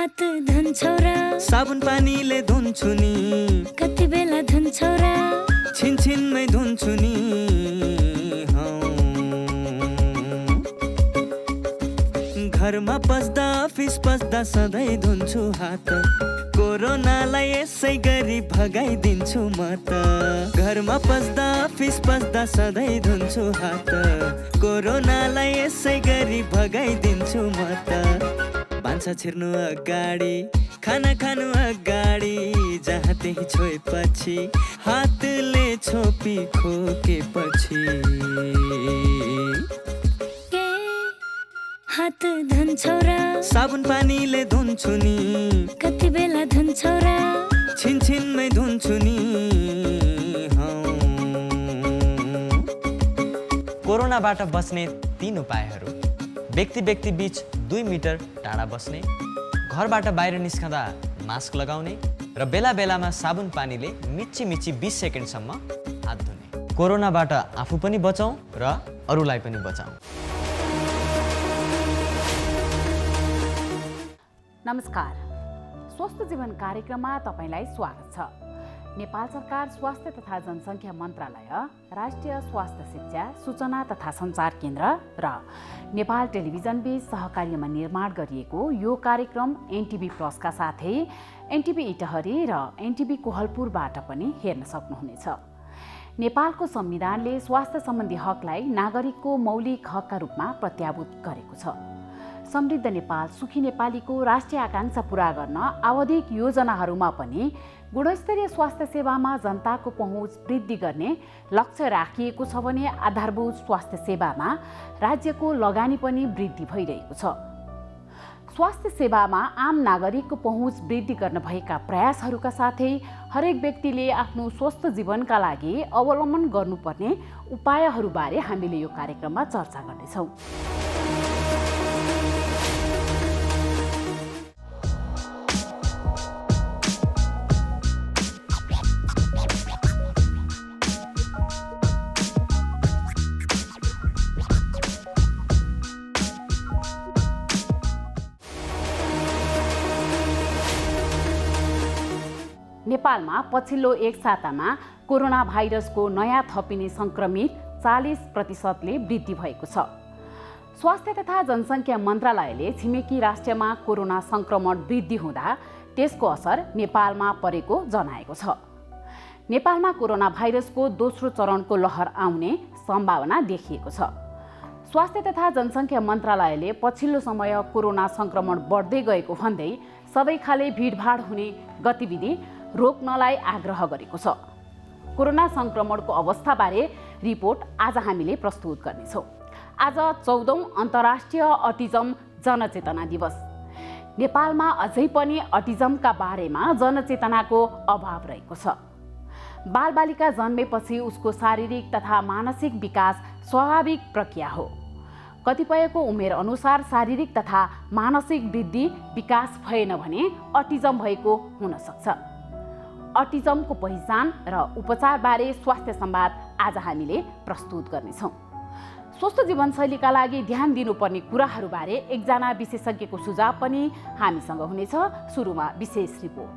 हात धुन्छौ र साबुन पानीले धुन्छु नि कति बेला धुन्छौ र छिनछिनमै धुन्छु नि घरमा पस्दा अफिस पस्दा सधैँ धुन्छु हात कोरोनालाई यसै गरी भगाइदिन्छु म त घरमा पस्दा अफिस पस्दा सधैँ धुन्छु हात कोरोनालाई यसै गरी भगाइदिन्छु म त भान्सा छिर्नु अगाडि खाना खानु अगाडि जहाँ त्यही छोएपछि हातले छोपी खोकेपछि हात धुन्छौ र साबुन पानीले धुन्छु नि कति बेला धुन्छौ र छिनछिनमै धुन्छु नि कोरोनाबाट बच्ने 3 उपायहरू। व्यक्ति बीच 2 मिटर टाढा बस्ने, घरबाट बाहिर निस्कँदा मास्क लगाउने र बेला बेलामा साबुन पानीले मिची 20 सेकेन्डसम्म हात धुने। कोरोनाबाट आफू पनि बचाउँ र अरूलाई पनि बचाउँ। नमस्कार, स्वस्थ जीवन कार्यक्रममा तपाईलाई स्वागत छ। नेपाल सरकार स्वास्थ्य तथा जनसङ्ख्या मन्त्रालय, राष्ट्रिय स्वास्थ्य शिक्षा, सूचना तथा सञ्चार केन्द्र र नेपाल टेलिभिजन बीच सहकार्यमा निर्माण गरिएको यो कार्यक्रम एनटिभी प्लसका साथै एनटिभी इटहरी र एनटिभी कोहलपुरबाट पनि हेर्न सक्नुहुनेछ। नेपालको संविधानले स्वास्थ्य सम्बन्धी हकलाई नागरिकको मौलिक हकका रूपमा प्रत्याभूत गरेको छ। समृद्ध नेपाल सुखी नेपालीको राष्ट्रिय आकांक्षा पूरा गर्न आवधिक योजनाहरूमा पनि गुणस्तरीय स्वास्थ्य सेवामा जनताको पहुँच वृद्धि गर्ने लक्ष्य राखिएको छ भने आधारभूत स्वास्थ्य सेवामा राज्यको लगानी पनि वृद्धि भइरहेको छ। स्वास्थ्य सेवामा आम नागरिकको पहुँच वृद्धि गर्न भएका प्रयासहरूका साथै हरेक व्यक्तिले आफ्नो स्वस्थ जीवनका लागि अवलम्बन गर्नुपर्ने उपायहरूबारे हामीले यो कार्यक्रममा चर्चा गर्नेछौँ। नेपालमा पछिल्लो एक सातामा कोरोना भाइरसको नयाँ थपिने संक्रमित 40% वृद्धि भएको छ। स्वास्थ्य तथा जनसङ्ख्या मन्त्रालयले छिमेकी राष्ट्रमा कोरोना संक्रमण वृद्धि हुँदा त्यसको असर नेपालमा परेको जनाएको छ। नेपालमा कोरोना भाइरसको दोस्रो चरणको लहर आउने सम्भावना देखिएको छ। स्वास्थ्य तथा जनसङ्ख्या मन्त्रालयले पछिल्लो समय कोरोना संक्रमण बढ्दै गएको भन्दै सबै खाले भिडभाड हुने गतिविधि रोक्नलाई आग्रह गरेको छ। कोरोना संक्रमणको अवस्थाबारे रिपोर्ट आज हामीले प्रस्तुत गर्नेछौँ। आज 14औं अन्तर्राष्ट्रिय अटिजम जनचेतना दिवस। नेपालमा अझै पनि अटिजमका बारेमा जनचेतनाको अभाव रहेको छ। बालबालिका जन्मेपछि उसको शारीरिक तथा मानसिक विकास स्वाभाविक प्रक्रिया हो। कतिपयको उमेर अनुसार शारीरिक तथा मानसिक वृद्धि विकास भएन भने अटिजम भएको हुन सक्छ। अटिजमको पहिचान र उपचारबारे स्वास्थ्य संवाद आज हामीले प्रस्तुत गर्नेछौँ। स्वस्थ जीवनशैलीका लागि ध्यान दिनुपर्ने कुराहरूबारे एकजना विशेषज्ञको सुझाव पनि हामीसँग हुनेछ। सुरुमा विशेष रिपोर्ट।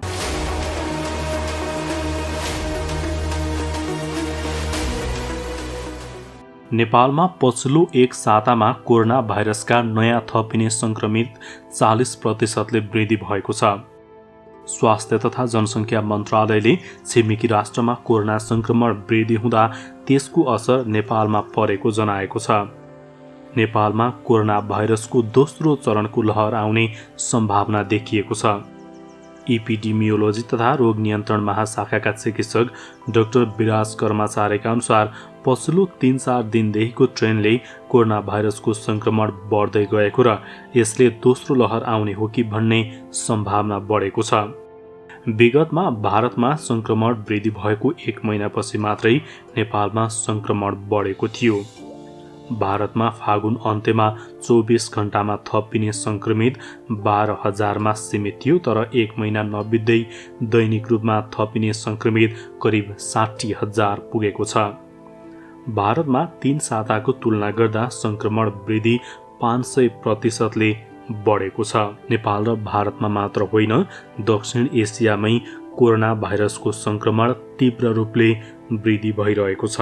नेपालमा पछिल्लो एक सातामा कोरोना भाइरसका नयाँ थपिने संक्रमित 40%ले वृद्धि भएको छ। स्वास्थ्य तथा जनसङ्ख्या मन्त्रालयले छिमेकी राष्ट्रमा कोरोना संक्रमण वृद्धि हुँदा त्यसको असर नेपालमा परेको जनाएको छ। नेपालमा कोरोना भाइरसको दोस्रो चरणको लहर आउने सम्भावना देखिएको छ। इपिडेमियोलोजी तथा रोग नियन्त्रण महाशाखाका चिकित्सक डाक्टर विराज कर्माचार्यका अनुसार पछिल्लो 3-4 दिनदेखिको ट्रेन्डले कोरोना भाइरसको संक्रमण बढ्दै गएको र यसले दोस्रो लहर आउने हो कि भन्ने सम्भावना बढेको छ। विगतमा भारतमा संक्रमण वृद्धि भएको 1 महिनापछि मात्रै नेपालमा संक्रमण बढेको थियो। भारतमा फागुन अन्त्यमा 24 घण्टामा थपिने संक्रमित 12,000मा सीमित थियो, तर 1 महिना नबित्दै दैनिक रूपमा थपिने संक्रमित करिब 60,000 पुगेको छ। भारतमा 3 साताको तुलना गर्दा संक्रमण वृद्धि 500%ले बढेको छ। नेपाल र भारतमा मात्र होइन, दक्षिण एसियामै कोरोना भाइरसको संक्रमण तीव्र रूपले वृद्धि भइरहेको छ।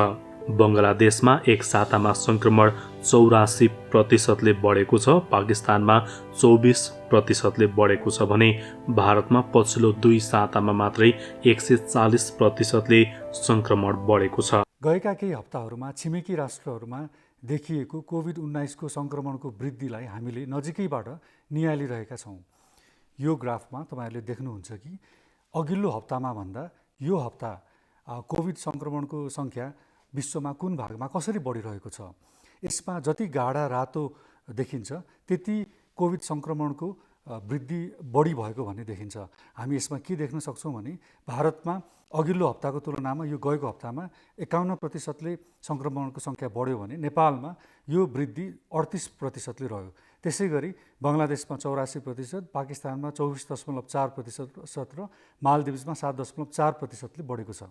बङ्गलादेशमा एक सातामा संक्रमण 84% बढेको छ, पाकिस्तानमा 24% बढेको छ भने भारतमा पछिल्लो 2 सातामा मात्रै 140% संक्रमण बढेको छ। गएका केही हप्ताहरूमा छिमेकी राष्ट्रहरूमा देखिएको कोभिड-19 को संक्रमणको वृद्धिलाई हामीले नजिकैबाट नियालिरहेका छौँ। यो ग्राफमा तपाईहरूले देख्नुहुन्छ कि अघिल्लो हप्तामा भन्दा यो हप्ता कोभिड संक्रमणको सङ्ख्या विश्वमा कुन भागमा कसरी बढिरहेको छ। यसमा जति गाढा रातो देखिन्छ त्यति कोभिड संक्रमणको वृद्धि बढी भएको भन्ने देखिन्छ। हामी यसमा के देख्न सक्छौँ भने भारतमा अघिल्लो हप्ताको तुलनामा यो गएको हप्तामा 51%ले संक्रमणको सङ्ख्या बढ्यो भने नेपालमा यो वृद्धि 38%ले रह्यो। त्यसै गरी बङ्गलादेशमा 84%, पाकिस्तानमा 24.4% र मालदिभ्समा 7.4%ले बढेको छ।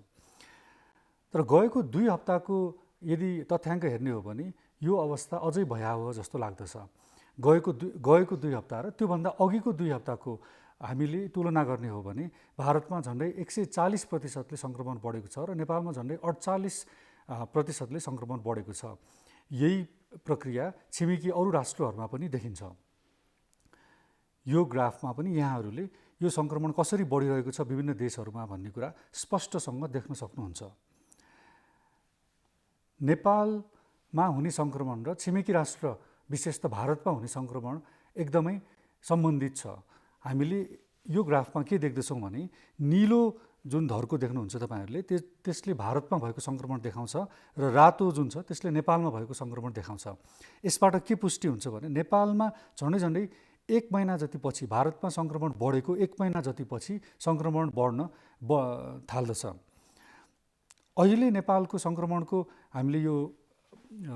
तर गएको 2 हप्ताको यदि तथ्याङ्क हेर्ने हो भने यो अवस्था अझै भयावह जस्तो लाग्दछ। गएको 2 हप्ता र त्योभन्दा अघिको 2 हप्ताको हामीले तुलना गर्ने हो भने भारतमा झन्डै 140%ले सङ्क्रमण बढेको छ र नेपालमा झन्डै 48%ले सङ्क्रमण बढेको छ। यही प्रक्रिया छिमेकी अरू राष्ट्रहरूमा पनि देखिन्छ। यो ग्राफमा पनि यहाँहरूले यो सङ्क्रमण कसरी बढिरहेको छ विभिन्न देशहरूमा भन्ने कुरा स्पष्टसँग देख्न सक्नुहुन्छ। नेपालमा हुने सङ्क्रमण र छिमेकी राष्ट्र विशेष त भारतमा हुने सङ्क्रमण एकदमै सम्बन्धित छ। हामीले यो ग्राफमा के देख्दछौँ भने निलो जुन धर्को देख्नुहुन्छ तपाईँहरूले त्यसले भारतमा भएको सङ्क्रमण देखाउँछ र रातो जुन छ त्यसले नेपालमा भएको सङ्क्रमण देखाउँछ। यसबाट के पुष्टि हुन्छ भने नेपालमा झन्डै 1 महिना जति पछि भारतमा सङ्क्रमण बढेको 1 महिना जति पछि सङ्क्रमण बढ्न थाल्दछ। अहिले नेपालको सङ्क्रमणको हामीले यो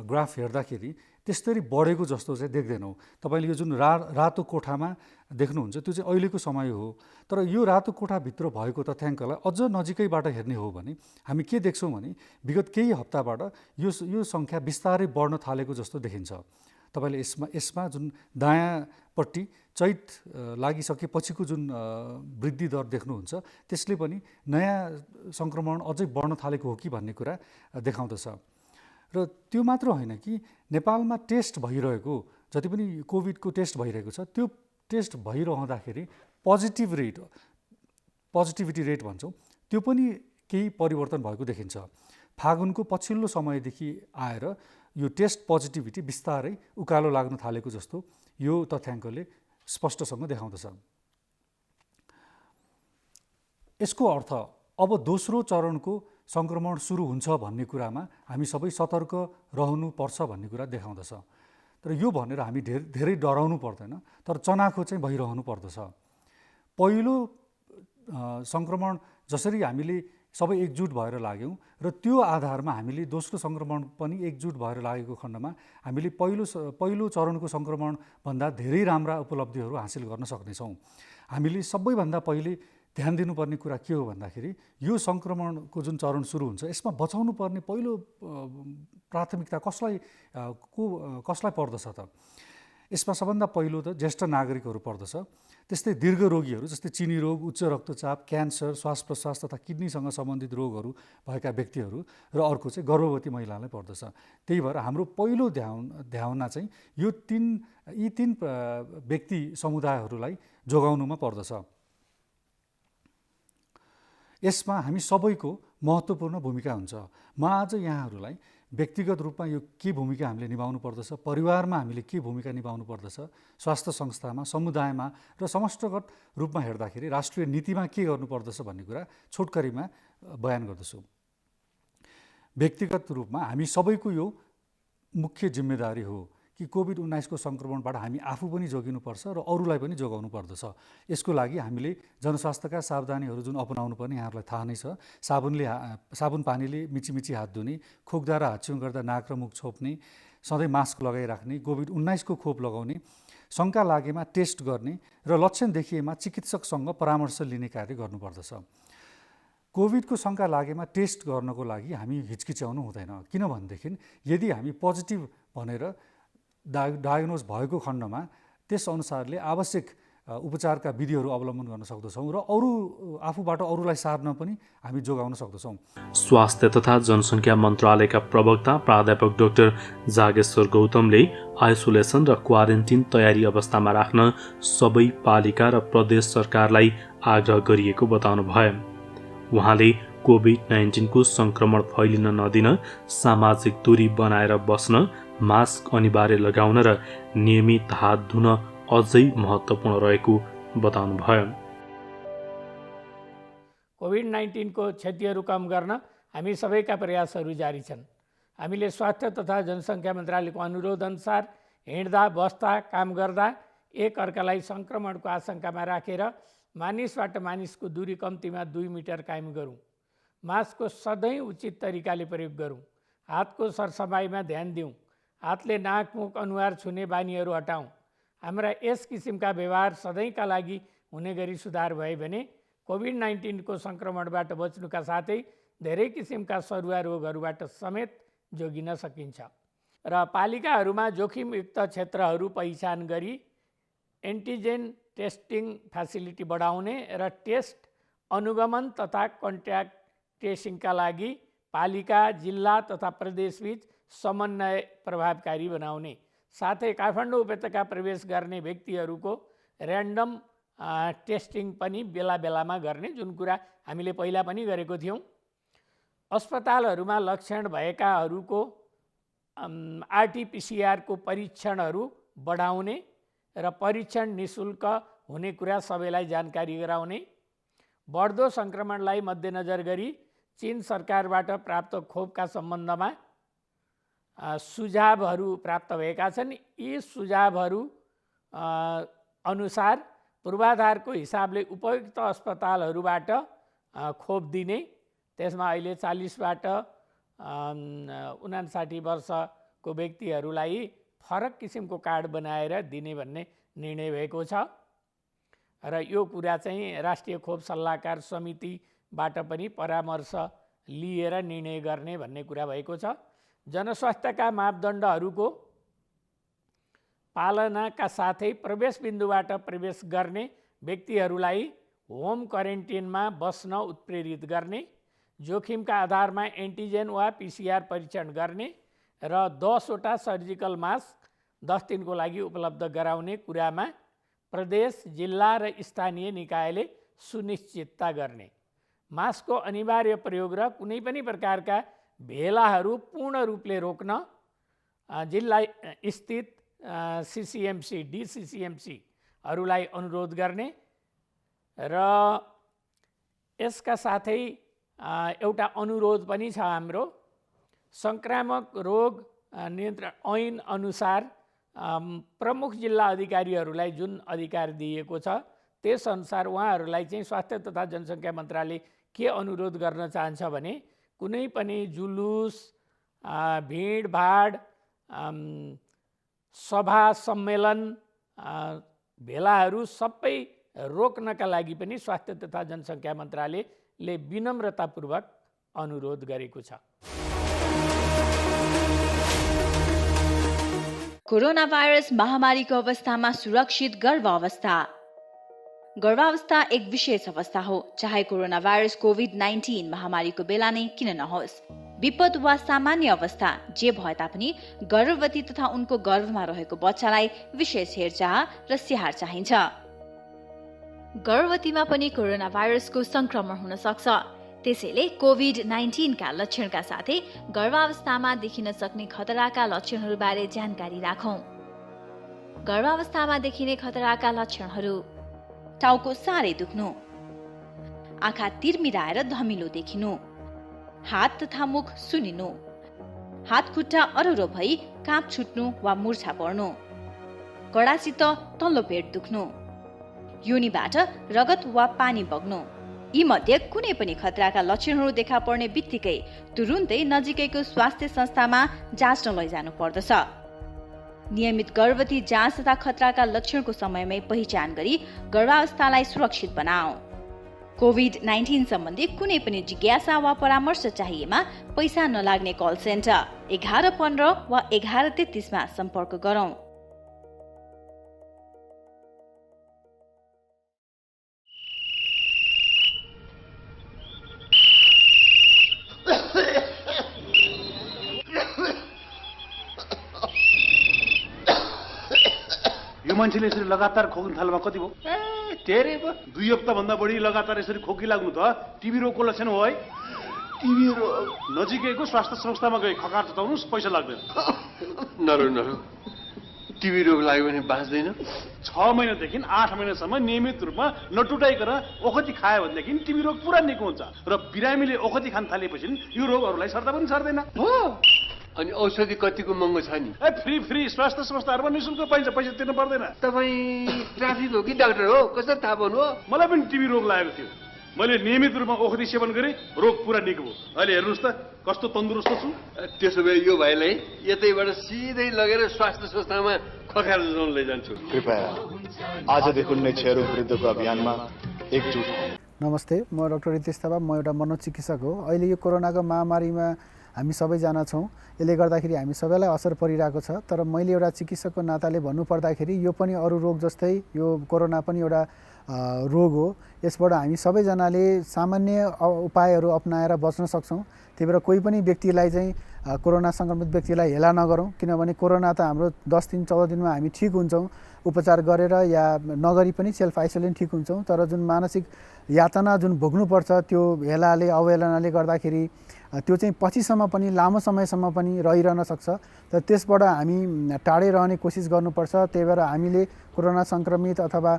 ग्राफ हेर्दाखेरि त्यसरी बढेको जस्तो चाहिँ देख्दैनौँ। तपाईँले यो जुन रातो कोठामा देख्नुहुन्छ त्यो चाहिँ अहिलेको समय हो। तर यो रातो कोठाभित्र भएको तथ्याङ्कलाई अझ नजिकैबाट हेर्ने हो भने हामी के देख्छौँ भने विगत केही हप्ताबाट यो सङ्ख्या बिस्तारै बढ्न थालेको जस्तो देखिन्छ। तपाईँले यसमा जुन दायाँपट्टि चैत लागिसकेपछिको जुन वृद्धि दर देख्नुहुन्छ त्यसले पनि नयाँ सङ्क्रमण अझै बढ्न थालेको हो कि भन्ने कुरा देखाउँदछ। र त्यो मात्र होइन कि नेपालमा टेस्ट भइरहेको जति पनि कोभिडको टेस्ट भइरहेको छ त्यो टेस्ट भइरहँदाखेरि पोजिटिभिटी रेट भन्छौँ त्यो पनि केही परिवर्तन भएको देखिन्छ। फागुनको पछिल्लो समयदेखि आएर यो टेस्ट पोजिटिभिटी बिस्तारै उकालो लाग्न थालेको जस्तो यो तथ्याङ्कले स्पष्टसँग देखाउँदछ। यसको अर्थ अब दोस्रो चरणको सङ्क्रमण सुरु हुन्छ भन्ने कुरामा हामी सबै सतर्क रहनुपर्छ भन्ने कुरा देखाउँदछ। तर यो भनेर हामी धेरै डराउनु पर्दैन, तर चनाखो चाहिँ भइरहनु पर्दछ। पहिलो सङ्क्रमण जसरी हामीले सबै एकजुट भएर लाग्यौँ र त्यो आधारमा हामीले दोस्रो सङ्क्रमण पनि एकजुट भएर लागेको खण्डमा हामीले पहिलो चरणको सङ्क्रमणभन्दा धेरै राम्रा उपलब्धिहरू हासिल गर्न सक्नेछौँ। हामीले सबैभन्दा पहिले ध्यान दिनुपर्ने कुरा के हो भन्दाखेरि यो सङ्क्रमणको जुन चरण सुरु हुन्छ यसमा बचाउनु पर्ने पहिलो प्राथमिकता कसलाई पर्दछ त? यसमा सबभन्दा पहिलो त ज्येष्ठ नागरिकहरू पर्दछ। त्यस्तै दीर्घ रोगीहरू जस्तै चिनी रोग, उच्च रक्तचाप, क्यान्सर, श्वास प्रश्वास तथा किडनीसँग सम्बन्धित रोगहरू भएका व्यक्तिहरू र अर्को चाहिँ गर्भवती महिलालाई पर्दछ। त्यही भएर हाम्रो पहिलो ध्याउना चाहिँ यी तीन व्यक्ति समुदायहरूलाई जोगाउनुमा पर्दछ। यसमा हामी सबैको महत्त्वपूर्ण भूमिका हुन्छ। म आज यहाँहरूलाई व्यक्तिगत रूपमा यो के भूमिका हामीले निभाउनु पर्दछ, परिवारमा हामीले के भूमिका निभाउनु पर्दछ, स्वास्थ्य संस्थामा, समुदायमा र समष्टिगत रूपमा हेर्दाखेरि राष्ट्रिय नीतिमा के गर्नुपर्दछ भन्ने कुरा छोटकरीमा बयान गर्दछु। व्यक्तिगत रूपमा हामी सबैको यो मुख्य जिम्मेदारी हो कि कोभिड-19 को सङ्क्रमणबाट हामी आफू पनि जोगिनुपर्छ र अरूलाई पनि जोगाउनु पर्दछ। यसको लागि हामीले जनस्वास्थ्यका सावधानीहरू जुन अपनाउनु पर्ने यहाँहरूलाई थाहा नै छ। साबुन पानीले मिची हात धुने, खोक्दा र हाच्छिउँ गर्दा नाक र मुख छोप्ने, सधैँ मास्क लगाइराख्ने, कोभिड-19 को खोप लगाउने, शङ्का लागेमा टेस्ट गर्ने र लक्षण देखिएमा चिकित्सकसँग परामर्श लिने कार्य गर्नुपर्दछ। कोभिडको शङ्का लागेमा टेस्ट गर्नको लागि हामी हिचकिचाउनु हुँदैन। किनभनेदेखि यदि हामी पोजिटिभ भनेर डायग्नोज भएको खण्डमा त्यस अनुसारले आवश्यक उपचारका विधिहरू अवलम्बन गर्न सक्दछौँ र अरू आफूबाट अरूलाई सार्न पनि हामी जोगाउन सक्दछौँ। स्वास्थ्य तथा जनसङ्ख्या मन्त्रालयका प्रवक्ता प्राध्यापक डाक्टर जागेश्वर गौतमले आइसोलेसन र क्वारेन्टिन तयारी अवस्थामा राख्न सबै पालिका र प्रदेश सरकारलाई आग्रह गरिएको बताउनुभयो। उहाँले कोभिड-19 को सङ्क्रमण फैलिन नदिन सामाजिक दूरी बनाएर बस्न, मास्क अनिवार्य लगाउन र नियमित हात धुन अझै महत्त्वपूर्ण रहेको बताउनुभयो। कोभिड-19 को क्षतिहरू कम गर्न हामी सबैका प्रयासहरू जारी छन्। हामीले स्वास्थ्य तथा जनसङ्ख्या मन्त्रालयको अनुरोध अनुसार हिँड्दा, बस्दा, काम गर्दा एक अर्कालाई सङ्क्रमणको आशंकामा राखेर मानिसबाट मानिसको दूरी कम्तीमा 2 मिटर कायम गरौँ। मास्कको सधैँ उचित तरिकाले प्रयोग गरौँ। हातको सरसफाइमा ध्यान दिउँ। हातले नाक, मुख, अनुहार छुने बानीहरू हटाउँ। हाम्रा यस किसिमका व्यवहार सधैँका लागि हुने गरी सुधार भए भने कोभिड-19 को सङ्क्रमणबाट बच्नुका साथै धेरै किसिमका सरुवा रोगहरूबाट समेत जोगिन सकिन्छ। र पालिकाहरूमा जोखिमयुक्त क्षेत्रहरू पहिचान गरी एन्टिजेन टेस्टिङ फेसिलिटी बढाउने र टेस्ट अनुगमन तथा कन्ट्याक्ट ट्रेसिङका लागि पालिका, जिल्ला तथा प्रदेशबीच समन्वय प्रभावकारी बनाउने, साथै काठमाडौँ उपत्यका प्रवेश गर्ने व्यक्तिहरूको र्यान्डम टेस्टिङ पनि बेला बेलामा गर्ने, जुन कुरा हामीले पहिला पनि गरेको थियौँ। अस्पतालहरूमा लक्षण भएकाहरूको RT-PCR को परीक्षणहरू बढाउने र परीक्षण निःशुल्क हुने कुरा सबैलाई जानकारी गराउने। बढ्दो सङ्क्रमणलाई मध्यनजर गरी चीन सरकारबाट प्राप्त खोपका सम्बन्धमा सुझावहरू प्राप्त भएका छन्। यी सुझावहरू अनुसार पूर्वाधारको हिसाबले उपयुक्त अस्पतालहरूबाट खोप दिने, त्यसमा अहिले 40बाट 59 वर्षको व्यक्तिहरूलाई फरक किसिमको कार्ड बनाएर दिने भन्ने निर्णय भएको छ। र यो कुरा चाहिँ राष्ट्रिय खोप सल्लाहकार समितिबाट पनि परामर्श लिएर निर्णय गर्ने भन्ने कुरा भएको छ। जनस्वास्थ्यका मापदण्डहरूको पालनाका साथै प्रवेश बिन्दुबाट प्रवेश गर्ने व्यक्तिहरूलाई होम क्वारेन्टिनमा बस्न उत्प्रेरित गर्ने, जोखिमका आधारमा एन्टिजेन वा PCR परीक्षण गर्ने र 10वटा सर्जिकल मास्क 10 दिनको लागि उपलब्ध गराउने कुरामा प्रदेश, जिल्ला र स्थानीय निकायले सुनिश्चितता गर्ने। मास्कको अनिवार्य प्रयोग र कुनै पनि प्रकारका भेलाहरू पूर्ण रूपले रोक्न जिल्ला स्थित CCMC, DCCMCहरूलाई अनुरोध गर्ने र यसका साथै एउटा अनुरोध पनि छ हाम्रो। सङ्क्रामक रोग नियन्त्रण ऐन अनुसार प्रमुख जिल्ला अधिकारीहरूलाई जुन अधिकार दिएको छ त्यसअनुसार उहाँहरूलाई चाहिँ स्वास्थ्य तथा जनसङ्ख्या मन्त्रालय के अनुरोध गर्न चाहन्छ भने कुनै पनि जुलुस, भिडभाड, सभा सम्मेलन, भेलाहरू सबै रोक्नका लागि पनि स्वास्थ्य तथा जनसङ्ख्या मन्त्रालयले विनम्रतापूर्वक अनुरोध गरेको छ। कोरोना भाइरस महामारीको अवस्थामा सुरक्षित गर्भावस्था। गर्भावस्था एक विशेष अवस्था हो, चाहे कोरोना भाइरस कोभिड-19 महामारीको बेला नै किन नहोस्। विपद वा सामान्य अवस्था जे भए तापनि गर्भवती तथा उनको गर्भमा रहेको बच्चालाई विशेष हेरचाह र स्याहार चाहिन्छ। गर्भवतीमा पनि कोरोना भाइरसको संक्रमण हुन सक्छ। त्यसैले कोभिड-19 का लक्षणका साथै गर्भावस्थामा देखिन सक्ने खतराका लक्षणहरूबारे जानकारी राखौं। गर्भावस्थामा देखिने खतराका लक्षणहरू: टाउको साह्रै दुख्नु, आँखा तिर्मिराएर धमिलो देखिनु, हात तथा मुख सुनिनु, हात खुट्टा अरुरो भई काँप छुट्नु वा मुर्छा पर्नु, कडासित तल्लो पेट दुख्नु, योनिबाट रगत वा पानी बग्नु। यी मध्ये कुनै पनि खतराका लक्षणहरू देखा पर्ने बित्तिकै तुरुन्तै नजिकैको स्वास्थ्य संस्थामा जाँच्न लैजानु पर्दछ। नियमित गर्भवती जाँच तथा खतराका लक्षणको समयमै पहिचान गरी गर्भावस्थालाई सुरक्षित बनाऊ। कोभिड-19 सम्बन्धी कुनै पनि जिज्ञासा वा परामर्श चाहिएमा पैसा नलाग्ने कल सेन्टर 1115 वा 1133 मा सम्पर्क गरौँ। यो मान्छेले यसरी लगातार खोक्न थाल्नुमा कति भयो? धेरै भयो। 2 हप्ताभन्दा बढी लगातार यसरी खोकी लाग्नु त टिबी रोगको लक्षण हो है। टिबी रोग नजिकैको स्वास्थ्य संस्थामा गई खकार चताउनुहोस्, पैसा लाग्दैन। नरो टिबी रोग लाग्यो भने बाँच्दैन। 6 महिनादेखि 8 महिनासम्म नियमित रूपमा नटुटाइकन ओखती खायो भनेदेखि टिबी रोग पुरा निको हुन्छ र बिरामीले ओखती खान थालेपछि यो रोगहरूलाई सर्दा पनि सर्दैन। हो अनि औषधि कतिको महँगो छ नि? फ्री स्वास्थ्य संस्थाहरूमा निःशुल्क पाइन्छ, पैसा तिर्नु पर्दैन। तपाईँ ट्राफिक हो कि डाक्टर हो? कसरी थाहा पाउनु हो? मलाई पनि टिबी रोग लागेको थियो। मैले नियमित रूपमा ओखती सेवन गरेँ, रोग पुरा निको भयो। अहिले हेर्नुहोस् त कस्तो तन्दुरुस्त छु। त्यसो भए यो भाइलाई यतैबाट सिधै लगेर स्वास्थ्य संस्थामा खकार जोन लैजान्छु। कृपया आजदेखि नै क्षयरोग विरुद्धको अभियानमा एकजुट हौँ। नमस्ते, म डाक्टर रितेश थापा, म एउटा मनोचिकित्सक हो। अहिले यो कोरोनाको महामारीमा हामी सबैजना छौँ। यसले गर्दाखेरि हामी सबैलाई असर परिरहेको छ। तर मैले एउटा चिकित्सकको नाताले भन्नुपर्दाखेरि यो पनि अरू रोग जस्तै यो कोरोना पनि एउटा रोग हो। यसबाट हामी सबैजनाले सामान्य उपायहरू अपनाएर बच्न सक्छौँ। त्यही भएर कोही पनि व्यक्तिलाई चाहिँ कोरोना सङ्क्रमित व्यक्तिलाई हेला नगरौँ, किनभने कोरोना त हाम्रो 10 दिन 14 दिनमा हामी ठिक हुन्छौँ उपचार गरेर या नगरी पनि सेल्फ आइसोलेसन ठिक हुन्छौँ। तर जुन मानसिक यातना जुन भोग्नुपर्छ त्यो हेलाले अवहेलनाले गर्दाखेरि त्यो चाहिँ पछिसम्म पनि लामो समयसम्म पनि रहिरहन सक्छ। तर त्यसबाट हामी टाढै रहने कोसिस गर्नुपर्छ। त्यही भएर हामीले कोरोना सङ्क्रमित अथवा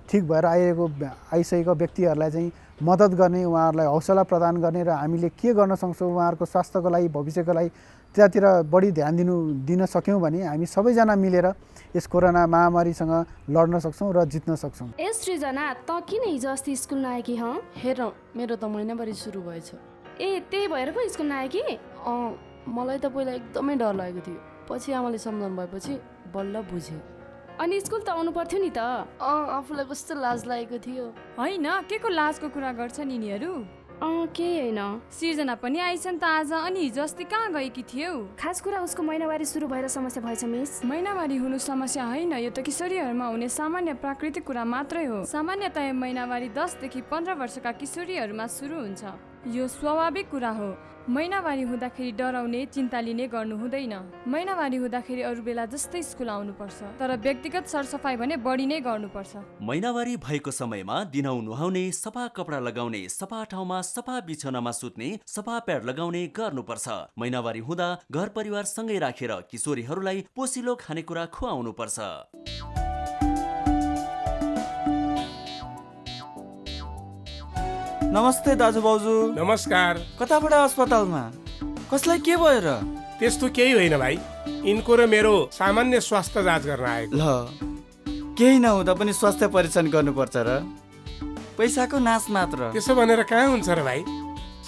ठिक भएर आइसकेको व्यक्तिहरूलाई चाहिँ मद्दत गर्ने, उहाँहरूलाई हौसला प्रदान गर्ने र हामीले के गर्न सक्छौँ उहाँहरूको स्वास्थ्यको लागि, भविष्यको लागि त्यतातिर बढी ध्यान दिन सक्यौँ भने हामी सबैजना मिलेर यस कोरोना महामारीसँग लड्न सक्छौँ र जित्न सक्छौँ। ए सृजना, त किन हिजो अस्ति स्कुल नआएकी? हेर, मेरो त महिनाभरि सुरु भएछ। ए त्यही भएर पो स्कुल नआए कि? मलाई त पहिला एकदमै डर लागेको थियो, पछि आमाले सम्झाउनु भएपछि बल्ल बुझेँ। अनि स्कुल त आउनु पर्थ्यो नि त। आफूलाई कस्तो लाज लागेको थियो। होइन, के को लाजको कुरा गर्छन् यिनीहरू? केही होइन। सृजना पनि आइछन् त आज। अनि हिजो अस्ति कहाँ गएकी थियौ? खास कुरा उसको महिनावारी सुरु भएर समस्या भएछ मिस। महिनावारी हुनु समस्या होइन, यो त किशोरीहरूमा हुने सामान्य प्राकृतिक कुरा मात्रै हो। सामान्यतया महिनावारी 10 देखि 15 वर्षका किशोरीहरूमा सुरु हुन्छ। यो स्वाभाविक कुरा हो। महिनावारी हुँदाखेरि डराउने, चिन्ता लिने गर्नु हुँदैन। महिनावारी हुँदाखेरि अरू बेला जस्तै स्कुल आउनुपर्छ, तर व्यक्तिगत सरसफाइ भने बढी नै गर्नुपर्छ। महिनावारी भएको समयमा दिनहुँ नुहाउने, सफा कपडा लगाउने, सफा ठाउँमा सफा बिछौनामा सुत्ने, सफा प्याड लगाउने गर्नुपर्छ। महिनावारी हुँदा घर परिवार सँगै राखेर किशोरीहरूलाई पोसिलो खानेकुरा खुवाउनुपर्छ। नमस्ते दाजु भाउजू। नमस्कार। कताबाट अस्पतालमा? कसलाई के भयो र? त्यस्तो केही होइन भाइ, यिनको र मेरो सामान्य स्वास्थ्य जाँच गर्न आएको। ल, केही नहुँदा पनि स्वास्थ्य परीक्षण गर्नुपर्छ र? पैसाको नाश मात्र। त्यसो भनेर कहाँ हुन्छ र भाइ?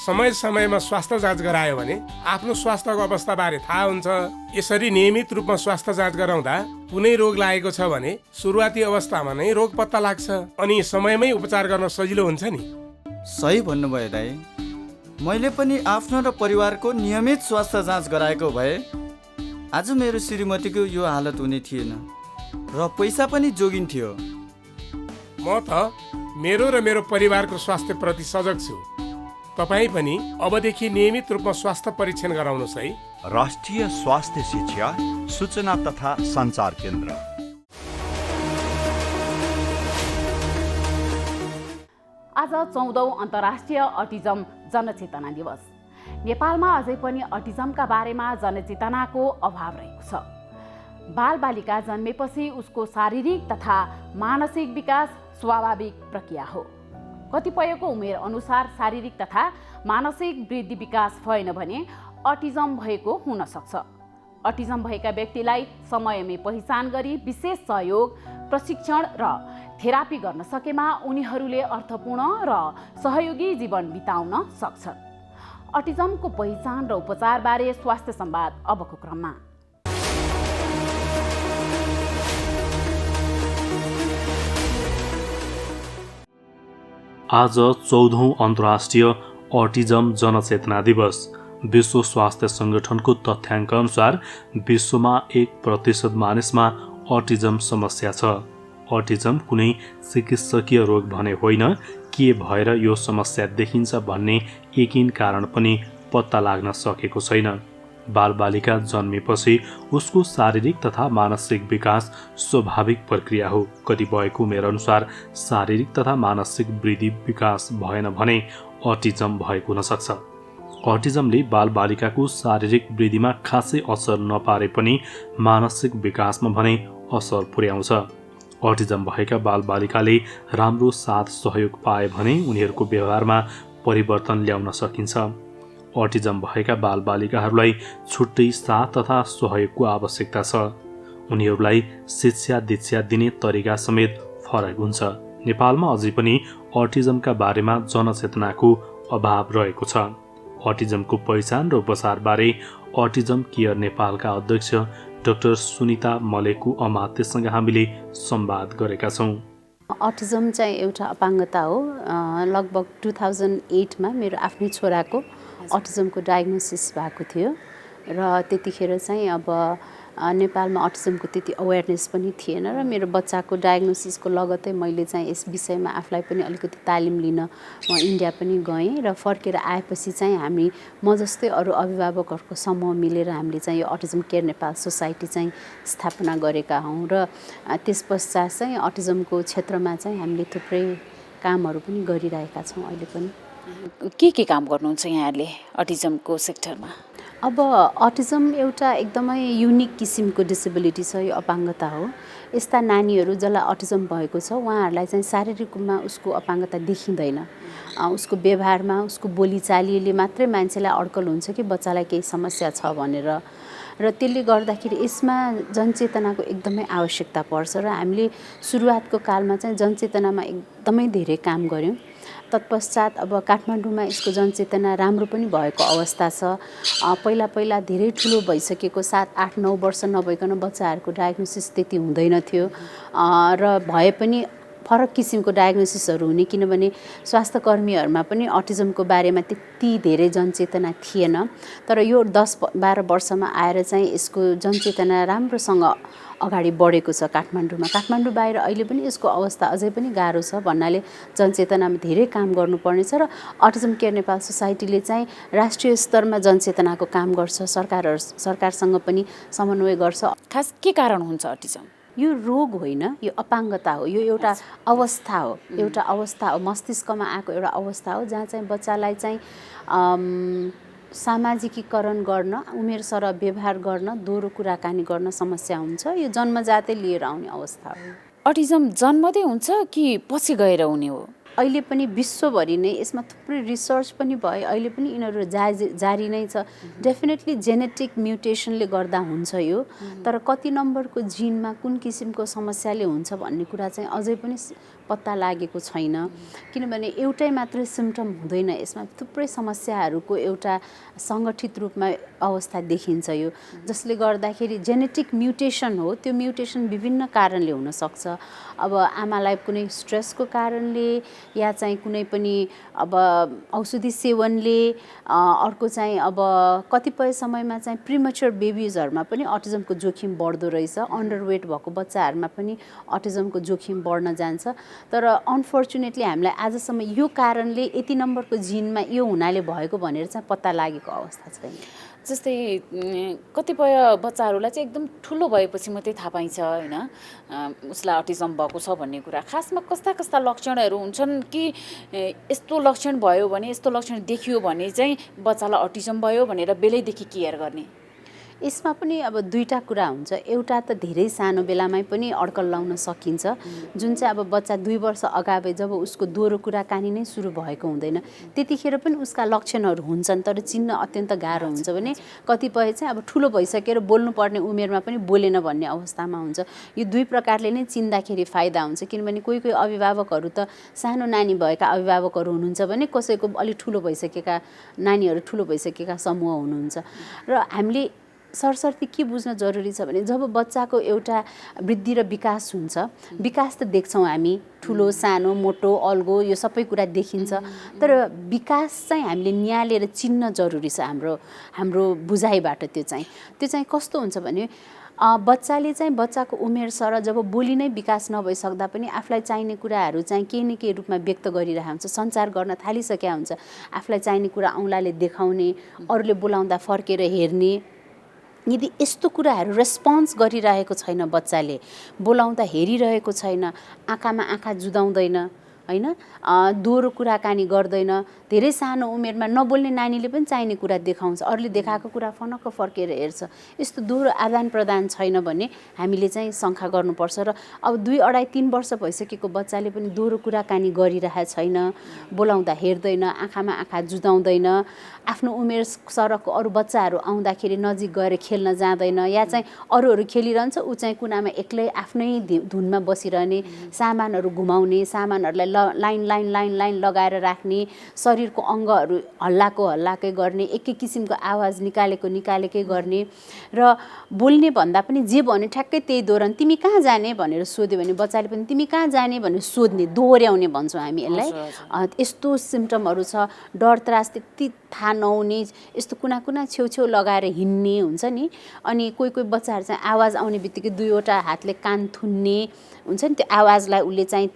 समय समयमा स्वास्थ्य जाँच गरायो भने आफ्नो स्वास्थ्यको अवस्था बारे थाहा हुन्छ। यसरी नियमित रूपमा स्वास्थ्य जाँच गराउँदा कुनै रोग लागेको छ भने सुरुवाती अवस्थामा नै रोग पत्ता लाग्छ अनि समयमै उपचार गर्न सजिलो हुन्छ नि। सही भन्नुभयो दाइ। मैले पनि आफ्नो र परिवारको नियमित स्वास्थ्य जाँच गराएको भए आज मेरो श्रीमतीको यो हालत हुने थिएन र पैसा पनि जोगिन्थ्यो। म त मेरो र मेरो परिवारको स्वास्थ्य प्रति सजग छु। तपाईँ पनि अबदेखि नियमित रूपमा स्वास्थ्य परीक्षण गराउनुहोस् है। राष्ट्रिय स्वास्थ्य शिक्षा सूचना तथा सञ्चार केन्द्र। आज 14औं अन्तर्राष्ट्रिय अटिजम जनचेतना दिवस। नेपालमा अझै पनि अटिजमका बारेमा जनचेतनाको अभाव रहेको छ। बालबालिका जन्मेपछि उसको शारीरिक तथा मानसिक विकास स्वाभाविक प्रक्रिया हो। कतिपयको उमेर अनुसार शारीरिक तथा मानसिक वृद्धि विकास भएन भने अटिजम भएको हुन सक्छ। अटिजम भएका व्यक्तिलाई समयमै पहिचान गरी विशेष सहयोग, प्रशिक्षण र थेरापी गर्न सकेमा उनीहरूले अर्थपूर्ण र सहयोगी जीवन बिताउन सक्छन्। अटिजमको पहिचान र उपचारबारे स्वास्थ्य संवाद अबको क्रममा। आज 14औं अन्तर्राष्ट्रिय अटिजम जनचेतना दिवस। विश्व स्वास्थ्य संगठनको तथ्याङ्क अनुसार विश्वमा 1% मानिसमा अटिजम समस्या छ। अटिजम कुनै चिकित्सकीय रोग भने होइन, के भएर यो समस्या देखिन्छ भन्ने एकिन कारण पनि पत्ता लाग्न सकेको छैन। बालबालिका जन्मेपछि उसको शारीरिक तथा मानसिक विकास स्वाभाविक प्रक्रिया हो। कतिपयको उमेरअनुसार शारीरिक तथा मानसिक वृद्धि विकास भएन भने अटिजम भएको हुन सक्छ। अटिजमले बालबालिकाको शारीरिक वृद्धिमा खासै असर नपारे पनि मानसिक विकासमा भने असर पुर्याउँछ। अटिजम भएका बालबालिकाले राम्रो साथ सहयोग पाए भने उनीहरूको व्यवहारमा परिवर्तन ल्याउन सकिन्छ। अटिजम भएका बालबालिकाहरूलाई छुट्टै साथ तथा सहयोगको आवश्यकता छ। उनीहरूलाई शिक्षा दीक्षा दिने तरिका समेत फरक हुन्छ। नेपालमा अझै पनि अटिजमका बारेमा जनचेतनाको अभाव रहेको छ। अटिजमको पहिचान र उपचारबारे अटिजम केयर नेपालका अध्यक्ष डाक्टर सुनिता मलेकु अमात्यसँग हामीले संवाद गरेका छौँ। अटिजम चाहिँ एउटा अपाङ्गता हो। लगभग 2008मा मेरो आफ्नै छोराको अटिजमको डायग्नोसिस भएको थियो र त्यतिखेर चाहिँ अब नेपालमा अटिजमको त्यति अवेरनेस पनि थिएन र मेरो बच्चाको डायग्नोसिसको लगत्तै मैले चाहिँ यस विषयमा आफूलाई पनि अलिकति तालिम लिन म इन्डिया पनि गएँ र फर्केर आएपछि चाहिँ हामी म जस्तै अरू अभिभावकहरूको समूह मिलेर हामीले चाहिँ यो अटिजम केयर नेपाल सोसाइटी चाहिँ स्थापना गरेका हौँ र त्यस पश्चात चाहिँ अटिजमको क्षेत्रमा चाहिँ हामीले थुप्रै कामहरू पनि गरिरहेका छौँ। अहिले पनि के काम गर्नुहुन्छ यहाँहरूले अटिजमको सेक्टरमा? अब अटिजम एउटा एकदमै युनिक किसिमको डिसेबिलिटी छ, यो अपाङ्गता हो। यस्ता नानीहरू जसलाई अटिजम भएको छ उहाँहरूलाई चाहिँ शारीरिक रूपमा उसको अपाङ्गता देखिँदैन। उसको व्यवहारमा उसको बोलीचालीले मात्रै मान्छेलाई अड्कल हुन्छ कि बच्चालाई केही समस्या छ भनेर र त्यसले गर्दाखेरि यसमा जनचेतनाको एकदमै आवश्यकता पर्छ र हामीले सुरुवातको कालमा चाहिँ जनचेतनामा एकदमै धेरै काम गऱ्यौँ। तत्पश्चात अब काठमाडौँमा यसको जनचेतना राम्रो पनि भएको अवस्था छ। पहिला पहिला धेरै ठुलो भइसकेको 7-8-9 वर्ष नभइकन बच्चाहरूको डायग्नोसिस त्यति हुँदैन थियो र भए पनि फरक किसिमको डायग्नोसिसहरू हुने, किनभने स्वास्थ्य कर्मीहरूमा पनि अटिजमको बारेमा त्यति धेरै जनचेतना थिएन। तर यो 10-12 वर्षमा आएर चाहिँ यसको जनचेतना राम्रोसँग अगाडि बढेको छ काठमाडौँमा। काठमाडौँ बाहिर अहिले पनि यसको अवस्था अझै पनि गाह्रो छ भन्नाले जनचेतनामा धेरै काम गर्नुपर्नेछ र अटिजम केयर नेपाल सोसाइटीले चाहिँ राष्ट्रिय स्तरमा जनचेतनाको काम गर्छ। सरकारसँग पनि समन्वय गर्छ। खास के कारण हुन्छ अटिजम? यो रोग होइन, यो अपाङ्गता हो। यो एउटा अवस्था हो, एउटा अवस्था हो, मस्तिष्कमा आएको एउटा अवस्था हो जहाँ चाहिँ बच्चालाई चाहिँ सामाजिकीकरण गर्न, उमेर सरह व्यवहार गर्न, दोहोरो कुराकानी गर्न समस्या हुन्छ। यो जन्मजातै लिएर आउने अवस्था हो। अटिजम जन्मदै हुन्छ कि पछि गएर हुने हो? अहिले पनि विश्वभरि नै यसमा थुप्रै रिसर्च पनि भयो, अहिले पनि यिनीहरू जारी नै छ। डेफिनेटली जेनेटिक म्युटेसनले गर्दा हुन्छ यो, तर कति नम्बरको जिनमा कुन किसिमको समस्याले हुन्छ भन्ने कुरा चाहिँ अझै पनि पत्ता लागेको छैन। किनभने एउटै मात्रै सिम्पटम हुँदैन, यसमा थुप्रै समस्याहरूको एउटा सङ्गठित रूपमा अवस्था देखिन्छ यो, जसले गर्दाखेरि जेनेटिक म्युटेसन हो। त्यो म्युटेसन विभिन्न कारणले हुनसक्छ। अब आमालाई कुनै स्ट्रेसको कारणले या चाहिँ कुनै पनि अब औषधि सेवनले, अर्को चाहिँ अब कतिपय समयमा चाहिँ प्रिमेच्योर बेबिजहरूमा पनि अटिजमको जोखिम बढ्दो रहेछ। अन्डरवेट भएको बच्चाहरूमा पनि अटिजमको जोखिम बढ्न जान्छ। तर अनफर्चुनेटली हामीलाई आजसम्म यो कारणले यति नम्बरको जिनमा यो हुनाले भएको भनेर चाहिँ पत्ता लागेको अवस्था छैन। जस्तै कतिपय बच्चाहरूलाई चाहिँ एकदम ठुलो भएपछि मात्रै थाहा पाइन्छ होइन उसलाई अटिजम भएको छ भन्ने कुरा। खासमा कस्ता कस्ता लक्षणहरू हुन्छन् कि यस्तो लक्षण भयो भने, यस्तो लक्षण देखियो भने चाहिँ बच्चालाई अटिजम भयो भनेर बेलैदेखि केयर गर्ने? यसमा पनि अब दुईटा कुरा हुन्छ। एउटा त धेरै सानो बेलामै पनि अड्कल लाउन सकिन्छ, जुन चाहिँ अब बच्चा 2 वर्ष अगावै जब उसको दोहोरो कुराकानी नै सुरु भएको हुँदैन त्यतिखेर पनि उसका लक्षणहरू हुन्छन्, तर चिन्न अत्यन्त गाह्रो हुन्छ। भने कतिपय चाहिँ अब ठुलो भइसकेर बोल्नुपर्ने उमेरमा पनि बोलेन भन्ने अवस्थामा हुन्छ। यो दुई प्रकारले नै चिन्दाखेरि फाइदा हुन्छ, किनभने कोही कोही अभिभावकहरू त सानो नानी भएका अभिभावकहरू हुनुहुन्छ भने कसैको अलि ठुलो भइसकेका नानीहरू, ठुलो भइसकेका समूह हुनुहुन्छ। र हामीले सरसर्ती के बुझ्न जरुरी छ भने जब बच्चाको एउटा वृद्धि र विकास हुन्छ, विकास त देख्छौँ हामी, ठुलो सानो मोटो अल्गो यो सबै कुरा देखिन्छ, तर विकास चाहिँ हामीले नियालेर चिन्न जरुरी छ। हाम्रो बुझाइबाट त्यो चाहिँ कस्तो हुन्छ भने बच्चाले चाहिँ बच्चाको उमेर सर जब बोली नै विकास नभइसक्दा पनि आफूलाई चाहिने कुराहरू चाहिँ केही न केही रूपमा व्यक्त गरिरहेको हुन्छ, सञ्चार गर्न थालिसकेका हुन्छ। आफूलाई चाहिने कुरा औँलाले देखाउने, अरूले बोलाउँदा फर्केर हेर्ने, यदि यस्तो कुराहरू रेस्पोन्स गरिरहेको छैन, बच्चाले बोलाउँदा हेरिरहेको छैन, आँखामा आँखा जुदाउँदैन, होइन, दोहोरो कुराकानी गर्दैन, धेरै सानो उमेरमा नबोल्ने नानीले पनि चाहिने कुरा देखाउँछ, अरूले देखाएको कुरा फनक्क फर्केर हेर्छ। यस्तो दोहोरो आदान प्रदान छैन भने हामीले चाहिँ शङ्का गर्नुपर्छ। र अब 2-2.5-3 वर्ष भइसकेको बच्चाले पनि दोहोरो कुराकानी गरिरहेको छैन, बोलाउँदा हेर्दैन, आँखामा आँखा जुदाउँदैन, आफ्नो उमेर सरकको अरू बच्चाहरू आउँदाखेरि नजिक गएर खेल्न जाँदैन, या चाहिँ अरूहरू खेलिरहन्छ, ऊ चाहिँ कुनामा एक्लै आफ्नै धुनमा बसिरहने, सामानहरू घुमाउने, सामानहरूलाई लाइन लाइन लाइन लाइन लगाएर राख्ने, शरीरको अङ्गहरू हल्लाकै गर्ने, एकै किसिमको आवाज निकालेकै गर्ने, र बोल्ने भन्दा पनि जे भन्यो ठ्याक्कै त्यही दोहोऱ्याउने। तिमी कहाँ जाने भनेर सोध्यो भने बच्चाले पनि तिमी कहाँ जाने भनेर सोध्ने, दोहोऱ्याउने भन्छौँ हामी यसलाई। यस्तो सिम्टमहरू छ, डर त्रास त्यति थाहा नहुने, यस्तो कुना छेउछेउ लगाएर हिँड्ने हुन्छ नि। अनि कोही बच्चाहरू चाहिँ आवाज आउने बित्तिकै 2वटा हातले कान थुन्ने हुन्छ नि, त्यो आवाजलाई उसले चाहिँ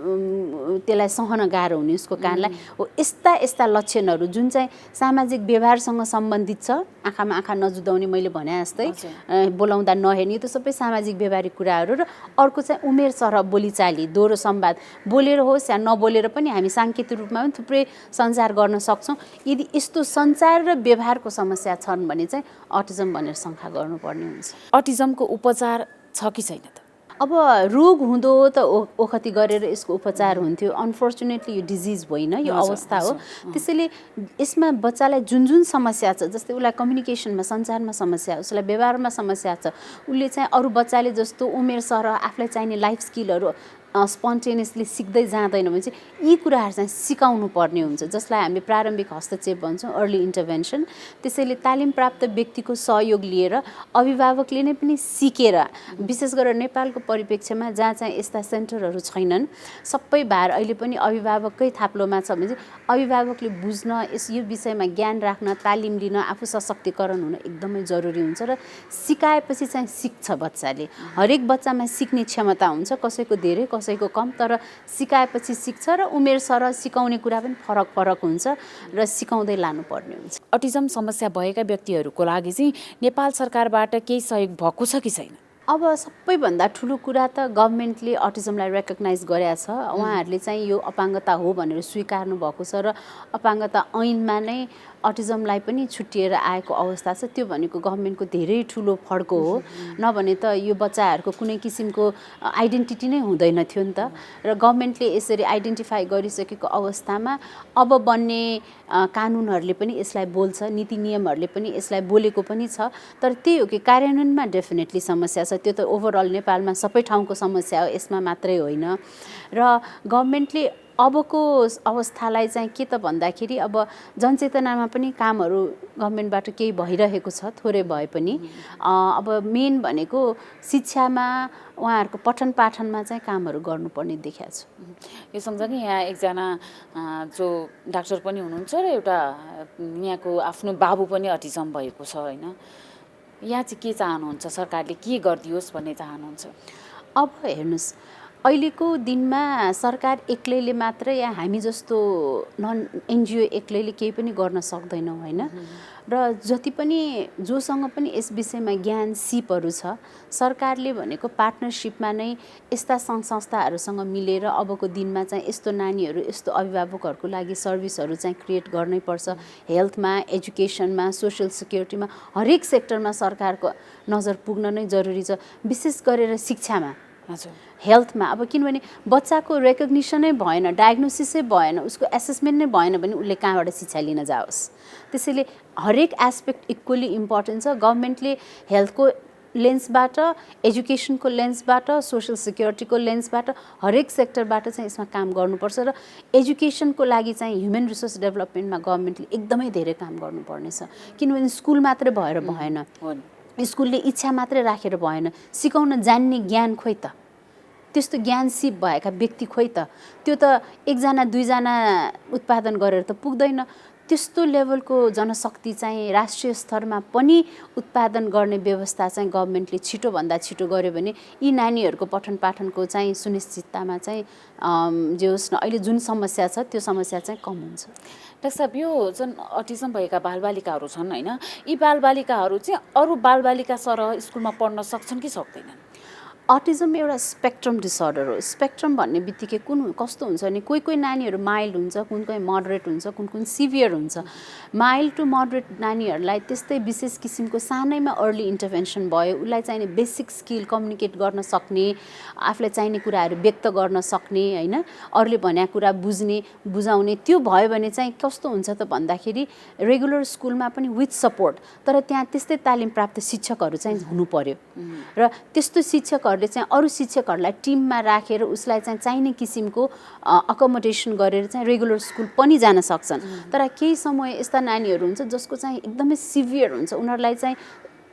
त्यसलाई सहन गाह्रो हुने उसको कानलाई। हो यस्ता लक्षणहरू जुन चाहिँ सामाजिक व्यवहारसँग सम्बन्धित छ, आँखामा आँखा नजुदाउने, मैले भने जस्तै बोलाउँदा नहेर्ने, यो त सबै सामाजिक व्यवहारिक कुराहरू। र अर्को चाहिँ उमेर सरह बोलीचाली, दोहोरो संवाद, बोलेर होस् या नबोलेर पनि हामी साङ्केतिक रूपमा पनि थुप्रै सञ्चार गर्न सक्छौँ। यदि यस्तो सञ्चार र व्यवहारको समस्या छन् भने चाहिँ अटिजम भनेर शङ्का गर्नुपर्ने हुन्छ। अटिजमको उपचार छ कि छैन त? अब रोग हुँदो त ओखती गरेर यसको उपचार हुन्थ्यो। अनफर्चुनेटली यो डिजिज होइन, यो अवस्था हो। त्यसैले यसमा बच्चालाई जुन समस्या छ, जस्तै उसलाई कम्युनिकेसनमा, सञ्चारमा समस्या, उसलाई व्यवहारमा समस्या छ, उसले चाहिँ अरू बच्चाले जस्तो उमेर सरह आफूलाई चाहिने लाइफ स्किलहरू स्पोन्टेनियसली सिक्दै जाँदैन भने चाहिँ यी कुराहरू चाहिँ सिकाउनु पर्ने हुन्छ, जसलाई हामीले प्रारम्भिक हस्तक्षेप भन्छौँ, अर्ली इन्टरभेन्सन। त्यसैले तालिम प्राप्त व्यक्तिको सहयोग लिएर अभिभावकले नै पनि सिकेर, विशेष गरेर नेपालको परिप्रेक्ष्यमा जहाँ चाहिँ यस्ता सेन्टरहरू छैनन्, सबै भार अहिले पनि अभिभावककै थाप्लोमा छ भने चाहिँ अभिभावकले बुझ्न, यो विषयमा ज्ञान राख्न, तालिम लिन, आफू सशक्तिकरण हुन एकदमै जरुरी हुन्छ। र सिकाएपछि चाहिँ सिक्छ बच्चाले। हरेक बच्चामा सिक्ने क्षमता हुन्छ, कसैको धेरै कसैको कम, तर सिकाएपछि सिक्छ। र उमेर सरह सिकाउने कुरा पनि फरक हुन्छ र सिकाउँदै लानुपर्ने हुन्छ। अटिजम समस्या भएका व्यक्तिहरूको लागि चाहिँ नेपाल सरकारबाट केही सहयोग भएको छ कि छैन? अब सबैभन्दा ठुलो कुरा त गभर्मेन्टले अटिजमलाई रेकग्नाइज गरेको छ। उहाँहरूले चाहिँ यो अपाङ्गता हो भनेर स्वीकार्नु भएको छ, र अपाङ्गता ऐनमा नै अटिजमलाई पनि छुट्टिएर आएको अवस्था छ। त्यो भनेको गभर्मेन्टको धेरै ठुलो फड्को हो। नभने त यो बच्चाहरूको कुनै किसिमको आइडेन्टिटी नै हुँदैन थियो नि त। र गभर्मेन्टले यसरी आइडेन्टिफाई गरिसकेको अवस्थामा अब बन्ने कानुनहरूले पनि यसलाई बोल्छ, नीति नियमहरूले पनि यसलाई बोलेको पनि छ। तर त्यही हो कि कार्यान्वयनमा डेफिनेटली समस्या छ। त्यो त ओभरअल नेपालमा सबै ठाउँको समस्या हो, यसमा मात्रै होइन। र गभर्मेन्टले अबको अवस्थालाई चाहिँ के त भन्दाखेरि अब जनचेतनामा पनि कामहरू गभर्मेन्टबाट केही भइरहेको छ, थोरै भए पनि। अब मेन भनेको शिक्षामा, उहाँहरूको पठन पाठनमा चाहिँ कामहरू गर्नुपर्ने देखिएको छ। यो सँगसँगै यहाँ एकजना जो डाक्टर पनि हुनुहुन्छ र एउटा यहाँको आफ्नो बाबु पनि अटिजम भएको छ, होइन? यहाँ चाहिँ के चाहनुहुन्छ? सरकारले के गरिदियोस् भन्ने चाहनुहुन्छ? अब हेर्नुहोस्, अहिलेको दिनमा सरकार एक्लैले मात्र या हामी जस्तो एनजिओ एक्लैले केही पनि गर्न सक्दैनौँ, होइन? र जति पनि जोसँग पनि यस विषयमा ज्ञान सिपहरू छ, सरकारले भनेको पार्टनरसिपमा नै यस्ता सङ्घ संस्थाहरूसँग मिलेर अबको दिनमा चाहिँ यस्तो नानीहरू, यस्तो अभिभावकहरूको लागि सर्भिसहरू चाहिँ क्रिएट गर्नै पर्छ। हेल्थमा, एजुकेसनमा, सोसियल सिक्युरिटीमा, हरेक सेक्टरमा सरकारको नजर पुग्न नै जरुरी छ। विशेष गरेर शिक्षामा, हेल्थमा। अब किनभने बच्चाको रेकग्निसनै भएन, डायग्नोसिसै भएन, उसको एसेसमेन्ट नै भएन भने उसले कहाँबाट शिक्षा लिन जाओस्। त्यसैले हरेक एस्पेक्ट इक्वली इम्पोर्टेन्ट छ। गभर्मेन्टले हेल्थको लेन्सबाट, एजुकेसनको लेन्सबाट, सोसियल सिक्युरिटीको लेन्सबाट, हरेक सेक्टरबाट चाहिँ यसमा काम गर्नुपर्छ। र एजुकेसनको लागि चाहिँ ह्युमन रिसोर्स डेभलपमेन्टमा गभर्मेन्टले एकदमै धेरै काम गर्नुपर्नेछ। किनभने स्कुल मात्रै भएर भएन, स्कुलले इच्छा मात्रै राखेर भएन, सिकाउन जान्ने ज्ञान खोइ त, त्यस्तो ज्ञान सिप भएका व्यक्ति खोइ त। त्यो त एकजना दुईजना उत्पादन गरेर त पुग्दैन। त्यस्तो लेभलको जनशक्ति चाहिँ राष्ट्रिय स्तरमा पनि उत्पादन गर्ने व्यवस्था चाहिँ गभर्मेन्टले छिटोभन्दा छिटो गर्यो भने यी नानीहरूको पठन पाठनको चाहिँ सुनिश्चिततामा चाहिँ जे होस् न अहिले जुन समस्या छ त्यो समस्या चाहिँ कम हुन्छ। डाक्टर साहब, यो जुन अटिजम भएका बालबालिकाहरू छन् होइन, यी बालबालिकाहरू चाहिँ अरू बालबालिका सरह स्कुलमा पढ्न सक्छन् कि सक्दैनन्? अटिजम एउटा स्पेक्ट्रम डिसअर्डर हो। स्पेक्ट्रम भन्ने बित्तिकै कस्तो हुन्छ भने कोही कोही नानीहरू माइल्ड हुन्छ, कुन कोही मोडरेट हुन्छ, कुन सिभियर हुन्छ। माइल्ड टु मोडरेट नानीहरूलाई त्यस्तै विशेष किसिमको सानैमा अर्ली इन्टरभेन्सन भयो, उसलाई चाहिने बेसिक स्किल कम्युनिकेट गर्न सक्ने, आफूलाई चाहिने कुराहरू व्यक्त गर्न सक्ने होइन, अरूले भनेको कुरा बुझ्ने बुझाउने, त्यो भयो भने चाहिँ कस्तो हुन्छ त भन्दाखेरि रेगुलर स्कुलमा पनि विथ सपोर्ट, तर त्यहाँ त्यस्तै तालिम प्राप्त शिक्षकहरू चाहिँ हुनु पर्यो र त्यस्तो शिक्षकहरूले चाहिँ अरू शिक्षकहरूलाई टिममा राखेर उसलाई चाहिँ चाहिने किसिमको अकोमोडेसन गरेर चाहिँ रेगुलर स्कुल पनि जान सक्छन्। तर केही समय यस्ता नानीहरू हुन्छ जसको चाहिँ एकदमै सिभियर हुन्छ, उनीहरूलाई चाहिँ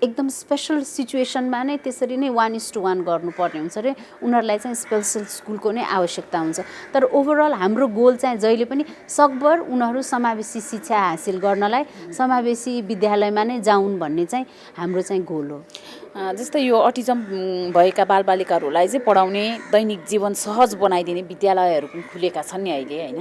एकदम स्पेसल सिचुएसनमा नै त्यसरी नै 1:1 गर्नुपर्ने हुन्छ र उनीहरूलाई चाहिँ स्पेसल स्कुलको नै आवश्यकता हुन्छ। तर ओभरअल हाम्रो गोल चाहिँ जहिले पनि सकभर उनीहरू समावेशी शिक्षा हासिल गर्नलाई समावेशी विद्यालयमा नै जाउन् भन्ने चाहिँ हाम्रो चाहिँ गोल हो। जस्तै यो अटिजम भएका बालबालिकाहरूलाई चाहिँ पढाउने, दैनिक जीवन सहज बनाइदिने विद्यालयहरू पनि खुलेका छन् नि अहिले होइन,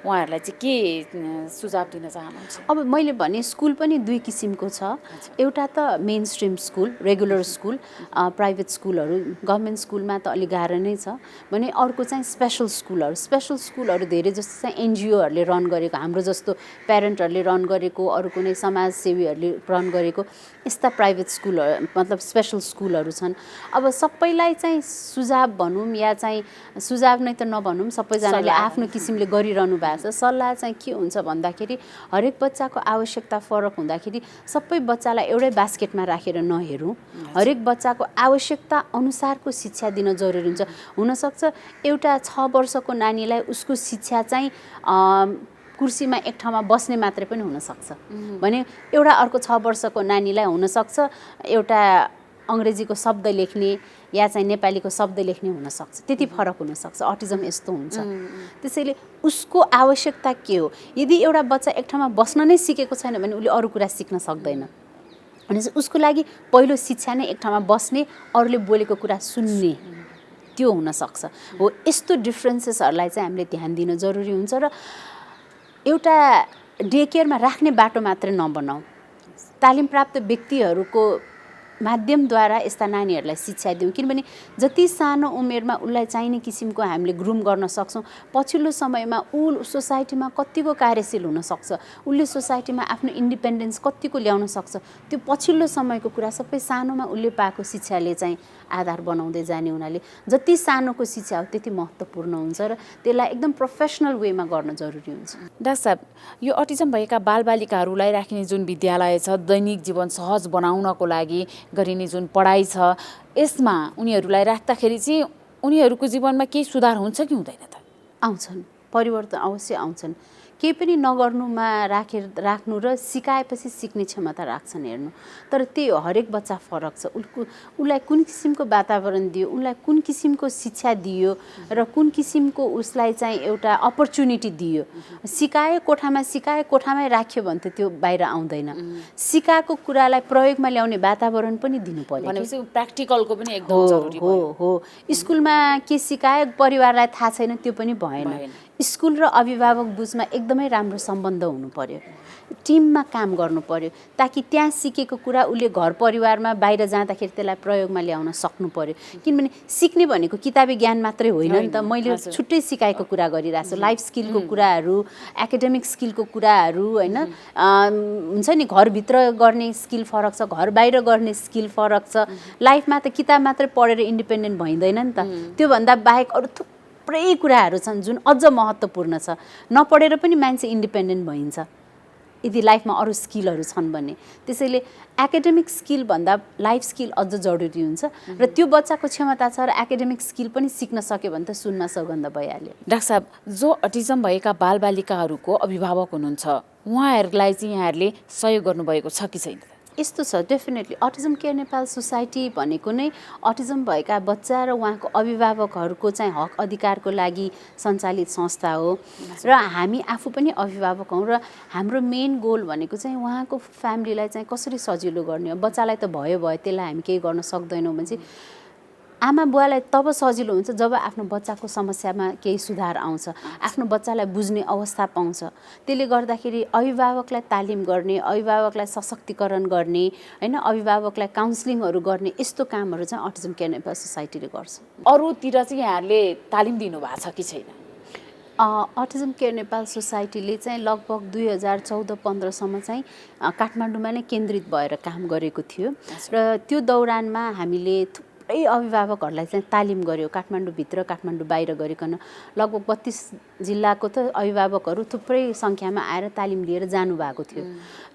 उहाँहरूलाई चाहिँ के सुझाव दिन चाहनुहुन्छ? अब मैले भने स्कुल पनि दुई किसिमको छ। एउटा त main stream school, regular school, private स्कुलहरू, गभर्मेन्ट स्कुलमा त अलिक गाह्रो नै छ भने अर्को चाहिँ स्पेसल स्कुलहरू। स्पेसल स्कुलहरू धेरै जस्तो चाहिँ एनजिओहरूले रन गरेको, हाम्रो जस्तो प्यारेन्टहरूले रन गरेको, अरू कुनै समाजसेवीहरूले रन गरेको यस्ता प्राइभेट स्कुलहरू मतलब स्पेसल स्कुलहरू छन्। अब सबैलाई चाहिँ सुझाव भनौँ या चाहिँ सुझाव नै त नभनौँ, सबैजनाले आफ्नो किसिमले गरिरहनु भएको छ। सल्लाह चाहिँ के हुन्छ भन्दाखेरि हरेक बच्चाको आवश्यकता फरक हुँदाखेरि सबै बच्चालाई एउटै बास्केटमा राखेर नहेरौँ, हरेक बच्चाको आवश्यकता अनुसारको शिक्षा दिन जरुरी हुन्छ। हुनसक्छ एउटा 6 वर्षको नानीलाई उसको शिक्षा चाहिँ कुर्सीमा एक ठाउँमा बस्ने मात्रै पनि हुनसक्छ भने एउटा अर्को 6 वर्षको नानीलाई हुनसक्छ एउटा अङ्ग्रेजीको शब्द लेख्ने या चाहिँ नेपालीको शब्द लेख्ने हुनसक्छ, त्यति फरक हुनसक्छ। अटिजम यस्तो हुन्छ। त्यसैले उसको आवश्यकता के हो, यदि एउटा बच्चा एक ठाउँमा बस्न नै सिकेको छैन भने उसले अरू कुरा सिक्न सक्दैन। अनि उसको लागि पहिलो शिक्षा नै एक ठाउँमा बस्ने, अरूले बोलेको कुरा सुन्ने, त्यो हुनसक्छ हो। यस्तो डिफ्रेन्सेसहरूलाई चाहिँ हामीले ध्यान दिन जरुरी हुन्छ र एउटा डे केयरमा राख्ने बाटो मात्रै नबनाऊ, तालिम प्राप्त व्यक्तिहरूको माध्यमद्वारा यस्ता नानीहरूलाई शिक्षा दिउँ। किनभने जति सानो उमेरमा उसलाई चाहिने किसिमको हामीले ग्रुम गर्न सक्छौँ, पछिल्लो समयमा ऊ सोसाइटीमा कतिको कार्यशील हुनसक्छ, उसले सोसाइटीमा आफ्नो इन्डिपेन्डेन्स कतिको ल्याउन सक्छ, त्यो पछिल्लो समयको कुरा सबै सानोमा उसले पाएको शिक्षाले चाहिँ आधार बनाउँदै जाने हुनाले जति सानोको शिक्षा हो त्यति महत्त्वपूर्ण हुन्छ र त्यसलाई एकदम प्रोफेसनल वेमा गर्न जरुरी हुन्छ। डाक्टर साहब, यो अटिजम भएका बालबालिकाहरूलाई राख्ने जुन विद्यालय छ, दैनिक जीवन सहज बनाउनको लागि गरिने जुन पढाइ छ, यसमा उनीहरूलाई राख्दाखेरि चाहिँ उनीहरूको जीवनमा केही सुधार हुन्छ कि हुँदैन त? आउँछन्, परिवर्तन अवश्य आउँछन्। केही पनि नगर्नुमा राख्नु र सिकाएपछि सिक्ने क्षमता राख्छन् हेर्नु। तर त्यही हो, हरेक बच्चा फरक छ। उसलाई कुन किसिमको वातावरण दियो, उसलाई कुन किसिमको शिक्षा दियो र कुन किसिमको उसलाई चाहिँ एउटा अपर्च्युनिटी दियो। कोठामै राख्यो भने त त्यो बाहिर आउँदैन। सिकाएको कुरालाई प्रयोगमा ल्याउने वातावरण पनि दिनु पर्यो। भनेपछि प्र्याक्टिकलको पनि एकदम जरुरी हो। स्कुलमा के सिकायो परिवारलाई थाहा छैन त्यो पनि भएन। स्कुल र अभिभावक बुझमा एकदमै राम्रो सम्बन्ध हुनु पर्यो, टिममा काम गर्नु पर्यो ताकि त्यहाँ सिकेको कुरा उसले घर परिवारमा बाहिर जाँदाखेरि त्यसलाई प्रयोगमा ल्याउन सक्नु पर्यो। किनभने सिक्ने भनेको किताबी ज्ञान मात्रै होइन नि त। मैले छुट्टै सिकाएको कुरा गरिरहेको छु, लाइफ स्किलको कुराहरू, एकाडेमिक स्किलको कुराहरू होइन। हुन्छ नि, घरभित्र गर्ने स्किल फरक छ, घर बाहिर गर्ने स्किल फरक छ। लाइफमा त किताब मात्रै पढेर इन्डिपेन्डेन्ट भइँदैन नि त। त्योभन्दा बाहेक अरू थुप्रै कुराहरू छन् जुन अझ महत्त्वपूर्ण छ। नपढेर पनि मान्छे इन्डिपेन्डेन्ट भइन्छ यदि लाइफमा अरू स्किलहरू छन् भने। त्यसैले एकाडेमिक स्किल भन्दा लाइफ स्किल अझ जरुरी हुन्छ र त्यो बच्चाको क्षमता छ र एकाडेमिक स्किल पनि सिक्न सक्यो भने त सुनमा सौगन्ध भइहाल्यो। डाक्टर साहब, जो अटिजम भएका बालबालिकाहरूको अभिभावक हुनुहुन्छ उहाँहरूलाई चाहिँ यहाँहरूले सहयोग गर्नुभएको छ कि छैन? यस्तो छ definitely autism care Nepal society भनेको नै अटिजम भएका बच्चा र उहाँको अभिभावकहरूको चाहिँ हक अधिकारको लागि सञ्चालित संस्था हो र हामी आफू पनि अभिभावक हौँ र हाम्रो मेन गोल भनेको चाहिँ उहाँको फ्यामिलीलाई चाहिँ कसरी सजिलो गर्ने हो। बच्चालाई त भयो त्यसलाई हामी केही गर्न सक्दैनौँ भने चाहिँ आमा बुवालाई तब सजिलो हुन्छ जब आफ्नो बच्चाको समस्यामा केही सुधार आउँछ, आफ्नो बच्चालाई बुझ्ने अवस्था पाउँछ। त्यसले गर्दाखेरि अभिभावकलाई तालिम गर्ने, अभिभावकलाई सशक्तिकरण गर्ने होइन, अभिभावकलाई काउन्सिलिङहरू गर्ने यस्तो कामहरू चाहिँ अटिजम केयर नेपाल सोसाइटीले गर्छ। अरूतिर चाहिँ यहाँहरूले तालिम दिनुभएको छ कि छैन? अटिजम केयर नेपाल सोसाइटीले चाहिँ लगभग 2014-15सम्म चाहिँ काठमाडौँमा नै केन्द्रित भएर काम गरेको थियो र त्यो दौरानमा हामीले थुप्रै अभिभावकहरूलाई चाहिँ तालिम गर्यो। काठमाडौँभित्र काठमाडौँ बाहिर गरिकन लगभग 32 जिल्लाको त अभिभावकहरू थुप्रै सङ्ख्यामा आएर तालिम लिएर जानुभएको थियो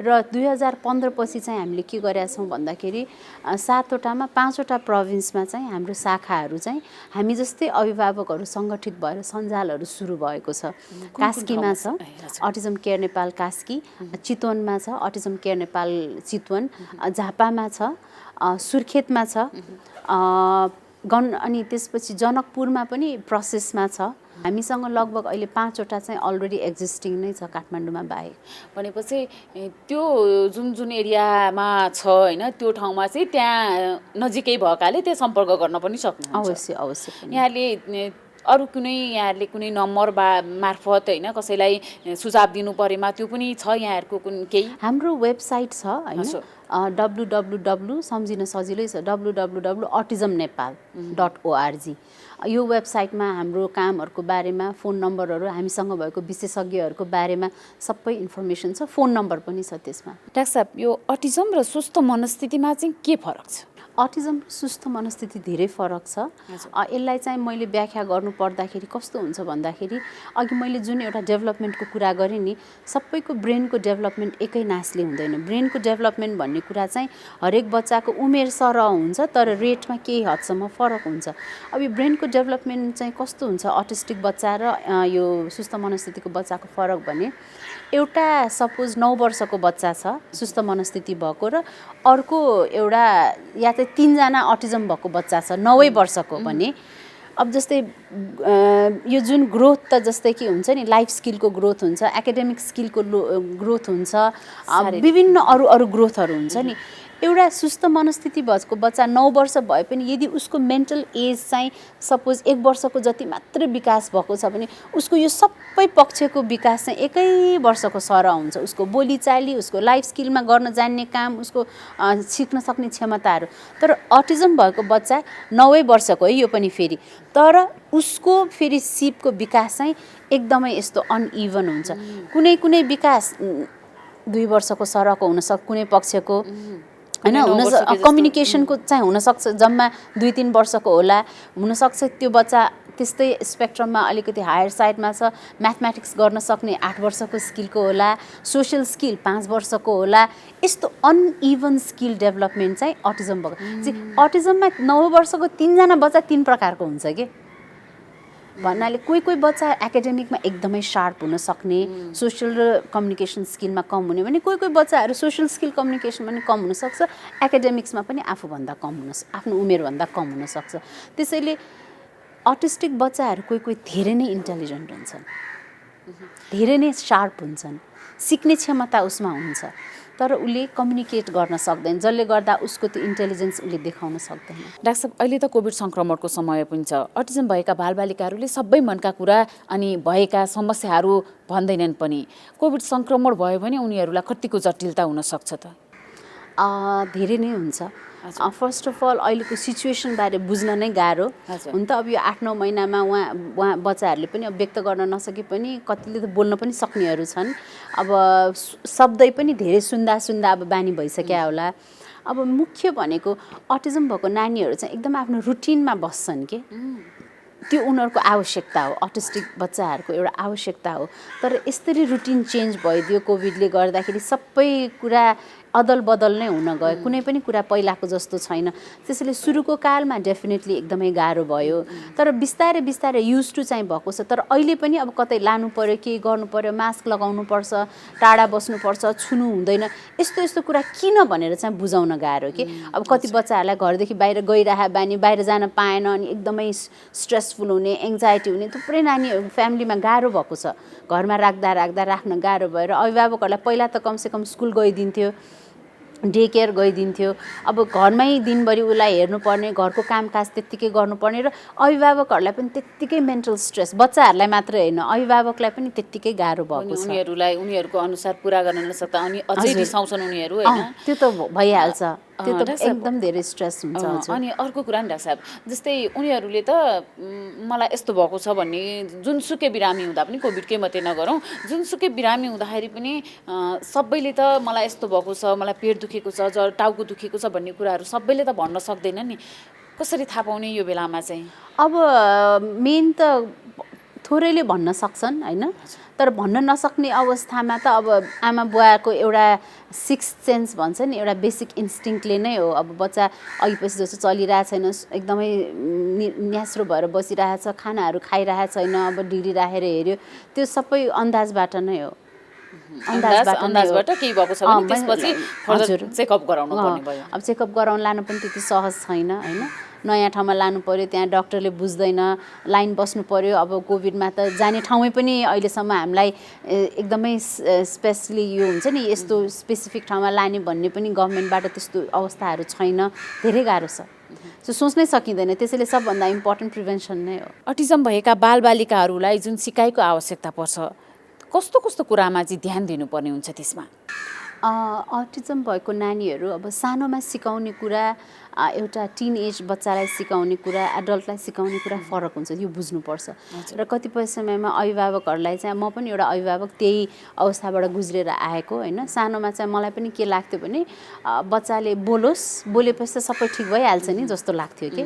र 2015 पछि चाहिँ हामीले के गरेका छौँ भन्दाखेरि 7वटामा 5वटा प्रोभिन्समा चाहिँ हाम्रो शाखाहरू चाहिँ हामी जस्तै अभिभावकहरू सङ्गठित भएर सञ्जालहरू सुरु भएको छ। कास्कीमा छ अटिजम केयर नेपाल कास्की, चितवनमा छ अटिजम केयर नेपाल चितवन, झापामा छ, सुर्खेतमा छ, अनि त्यसपछि जनकपुरमा पनि प्रोसेसमा छ। हामीसँग लगभग अहिले 5वटा चाहिँ अलरेडी एक्जिस्टिङ नै छ काठमाडौँमा बाहेक। भनेपछि त्यो जुन एरियामा छ होइन त्यो ठाउँमा चाहिँ त्यहाँ नजिकै भएकाले त्यो सम्पर्क गर्न पनि सक्नुहुन्छ। अवश्य यहाँले अरू यहाँहरूले कुनै नम्बर मार्फत होइन कसैलाई सुझाव दिनु परेमा त्यो पनि छ यहाँहरूको केही? हाम्रो वेबसाइट छ होइन, www सम्झिन सजिलै छ www.autismnepal.org। यो वेबसाइटमा हाम्रो कामहरूको बारेमा फोन नम्बरहरू, हामीसँग भएको विशेषज्ञहरूको बारेमा सबै इन्फर्मेसन छ, फोन नम्बर पनि छ त्यसमा। डाक्टर साहब, यो अटिजम र सुस्त मनस्थितिमा चाहिँ के फरक छ? अटिजम र सुस्त मनस्थिति धेरै फरक छ। यसलाई चाहिँ मैले व्याख्या गर्नु पर्दाखेरि कस्तो हुन्छ भन्दाखेरि अघि मैले जुन एउटा डेभलपमेन्टको कुरा गरेँ नि, सबैको ब्रेनको डेभलपमेन्ट एकै नासले हुँदैन। ब्रेनको डेभलपमेन्ट भन्ने कुरा चाहिँ हरेक बच्चाको उमेर सरह हुन्छ तर रेटमा केही हदसम्म फरक हुन्छ। अब यो ब्रेनको डेभलपमेन्ट चाहिँ कस्तो हुन्छ अटिस्टिक बच्चा र यो सुस्त मनस्थितिको बच्चाको फरक भने एउटा सपोज 9 वर्षको बच्चा छ सुस्त मनस्थिति भएको र अर्को एउटा या त 3 जना अटिजम भएको बच्चा छ 9 वर्षको भने अब जस्तै यो जुन ग्रोथ त जस्तै कि हुन्छ नि लाइफ स्किलको ग्रोथ हुन्छ, एकाडेमिक स्किलको ग्रोथ हुन्छ, विभिन्न अरू ग्रोथहरू हुन्छ नि। एउटा सुस्त मनस्थिति भएको बच्चा 9 वर्ष भए पनि यदि उसको मेन्टल एज चाहिँ सपोज 1 वर्षको जति मात्र विकास भएको छ भने उसको यो सबै पक्षको विकास चाहिँ 1 वर्षको सरह हुन्छ। उसको बोलीचाली, उसको लाइफ स्किलमा गर्न जान्ने काम, उसको सिक्न सक्ने क्षमताहरू। तर अटिजम भएको बच्चा 9 वर्षको है यो पनि फेरि, तर उसको फेरि सिपको विकास चाहिँ एकदमै यस्तो अनइभन हुन्छ। कुनै विकास 2 वर्षको सरहको हुनसक्छ, कुनै पक्षको होइन कम्युनिकेसनको चाहिँ हुनसक्छ जम्मा 2-3 वर्षको होला, हुनसक्छ त्यो बच्चा त्यस्तै स्पेक्ट्रममा अलिकति हायर साइडमा छ, म्याथमेटिक्स गर्न सक्ने 8 वर्षको स्किलको होला, सोसियल स्किल 5 वर्षको होला। यस्तो अनइभन स्किल डेभलपमेन्ट चाहिँ अटिजम भएको। अटिजममा 9 वर्षको 3 जना बच्चा 3 प्रकारको हुन्छ कि भन्नाले कोही बच्चा एकाडेमिकमा एकदमै सार्प हुन सक्ने, सोसियल र कम्युनिकेसन स्किलमा कम हुने भने कोही बच्चाहरू सोसियल स्किल कम्युनिकेसनमा पनि कम हुनसक्छ, एकाडेमिक्समा पनि आफूभन्दा कम आफ्नो उमेरभन्दा कम हुनसक्छ। त्यसैले अटिस्टिक बच्चाहरू कोही धेरै नै इन्टेलिजेन्ट हुन्छन्, धेरै नै सार्प हुन्छन्, सिक्ने क्षमता उसमा हुन्छ तर उसले कम्युनिकेट गर्न सक्दैन, जसले गर्दा उसको त्यो इन्टेलिजेन्स उसले देखाउन सक्दैन। डाक्टर साहब, अहिले त कोभिड सङ्क्रमणको समय पनि छ। अटिजम भएका बालबालिकाहरूले सबै मनका कुरा अनि भएका समस्याहरू भन्दैनन् पनि। कोभिड सङ्क्रमण भयो भने उनीहरूलाई कतिको जटिलता हुनसक्छ त? धेरै नै हुन्छ। फर्स्ट अफ अल अहिलेको सिचुएसनबारे बुझ्न नै गाह्रो हुन त। अब यो 8-9 महिनामा उहाँ बच्चाहरूले पनि अब व्यक्त गर्न नसके पनि कतिले त बोल्न पनि सक्नेहरू छन्। अब शब्दै पनि धेरै सुन्दा अब बानी भइसक्यो होला। अब मुख्य भनेको अटिजम भएको नानीहरू चाहिँ एकदम आफ्नो रुटिनमा बस्छन् के, त्यो उनीहरूको आवश्यकता हो, अटिस्टिक बच्चाहरूको एउटा आवश्यकता हो। तर यसरी रुटिन चेन्ज भइदियो कोभिडले गर्दाखेरि, सबै कुरा अदल बदल नै हुन गयो, कुनै पनि कुरा पहिलाको जस्तो छैन। त्यसैले सुरुको कालमा डेफिनेटली एकदमै गाह्रो भयो, तर बिस्तारै बिस्तारै युज टु चाहिँ भएको छ। तर अहिले पनि अब कतै लानु पर्यो, केही गर्नु पर्यो, मास्क लगाउनु पर्छ, टाढा बस्नुपर्छ, छुनु हुँदैन, यस्तो यस्तो कुरा किन भनेर चाहिँ बुझाउन गाह्रो कि। अब कति बच्चाहरूलाई घरदेखि बाहिर गइरहे बानी, बाहिर जान पाएन अनि एकदमै स्ट्रेसफुल हुने, एङ्जाइटी हुने थुप्रै नानीहरू फ्यामिलीमा गाह्रो भएको छ। घरमा राख्दा राख्दा राख्न गाह्रो भएर अभिभावकहरूलाई पहिला त कमसेकम स्कुल गइदिन्थ्यो, डे केयर गइदिन्थ्यो। अब घरमै दिनभरि उसलाई हेर्नुपर्ने, घरको कामकाज त्यत्तिकै गर्नुपर्ने र अभिभावकहरूलाई पनि त्यत्तिकै मेन्टल स्ट्रेस, बच्चाहरूलाई मात्रै होइन अभिभावकलाई पनि त्यत्तिकै गाह्रो भएको छ। उनीहरूलाई उनीहरूको अनुसार पुरा गर्न नसक्दा अनि अझै रिसाउँछन् उनीहरू होइन, त्यो त भइहाल्छ, त्यो त एकदम धेरै स्ट्रेस हुन्छ। अनि अर्को कुरा नि डाक्टर साहब, जस्तै उनीहरूले त मलाई यस्तो भएको छ भन्ने जुनसुकै बिरामी हुँदा पनि, कोभिडकै मात्रै नगरौँ, जुनसुकै बिरामी हुँदाखेरि पनि सबैले त मलाई यस्तो भएको छ, मलाई पेट दुखेको छ, टाउको दुखेको छ भन्ने कुराहरू सबैले त भन्न सक्दैन नि। कसरी थाहा पाउने यो बेलामा चाहिँ? अब मेन त थोरैले भन्न सक्छन् होइन, तर भन्न नसक्ने अवस्थामा त अब आमा बुवाको एउटा सिक्स्थ सेन्स भन्छ नि, एउटा बेसिक इन्स्टिङ्क्टले नै हो। अब बच्चा अघि पछि जस्तो चलिरहेको छैन, एकदमै न्यास्रो भएर बसिरहेछ, खानाहरू खाइरहेको छैन, अब ढिली राखेर हेऱ्यो, त्यो सबै अन्दाजबाट नै हो। अन्दाजबाट केही भएको छ भने त्यसपछि फर्दर चेकअप गराउनु पर्ने भयो। अब चेकअप गराउन लानु पनि त्यति सहज छैन होइन, नयाँ ठाउँमा लानु पर्यो, त्यहाँ डक्टरले बुझ्दैन, लाइन बस्नु पर्यो। अब कोभिडमा त जाने ठाउँै पनि अहिलेसम्म हामीलाई एकदमै स्पेसली यो हुन्छ नि, यस्तो स्पेसिफिक ठाउँमा लाने भन्ने पनि गभर्मेन्टबाट त्यस्तो अवस्थाहरू छैन, धेरै गाह्रो छ, सोच्नै सकिँदैन। त्यसैले सबभन्दा इम्पोर्टेन्ट प्रिभेन्सन नै हो। अटिजम भएका बालबालिकाहरूलाई जुन सिकाइको आवश्यकता पर्छ, कस्तो कस्तो कुरामा चाहिँ ध्यान दिनुपर्ने हुन्छ त्यसमा? अटिजम भएको नानीहरू अब सानोमा सिकाउने कुरा, एउटा टिन एज बच्चालाई सिकाउने कुरा, एडल्टलाई सिकाउने कुरा फरक हुन्छ, यो बुझ्नुपर्छ। र कतिपय समयमा अभिभावकहरूलाई चाहिँ, म पनि एउटा अभिभावक त्यही अवस्थाबाट गुज्रेर आएको होइन, सानोमा चाहिँ मलाई पनि के लाग्थ्यो भने बच्चाले बोलेपछि त सबै ठिक भइहाल्छ नि जस्तो लाग्थ्यो कि,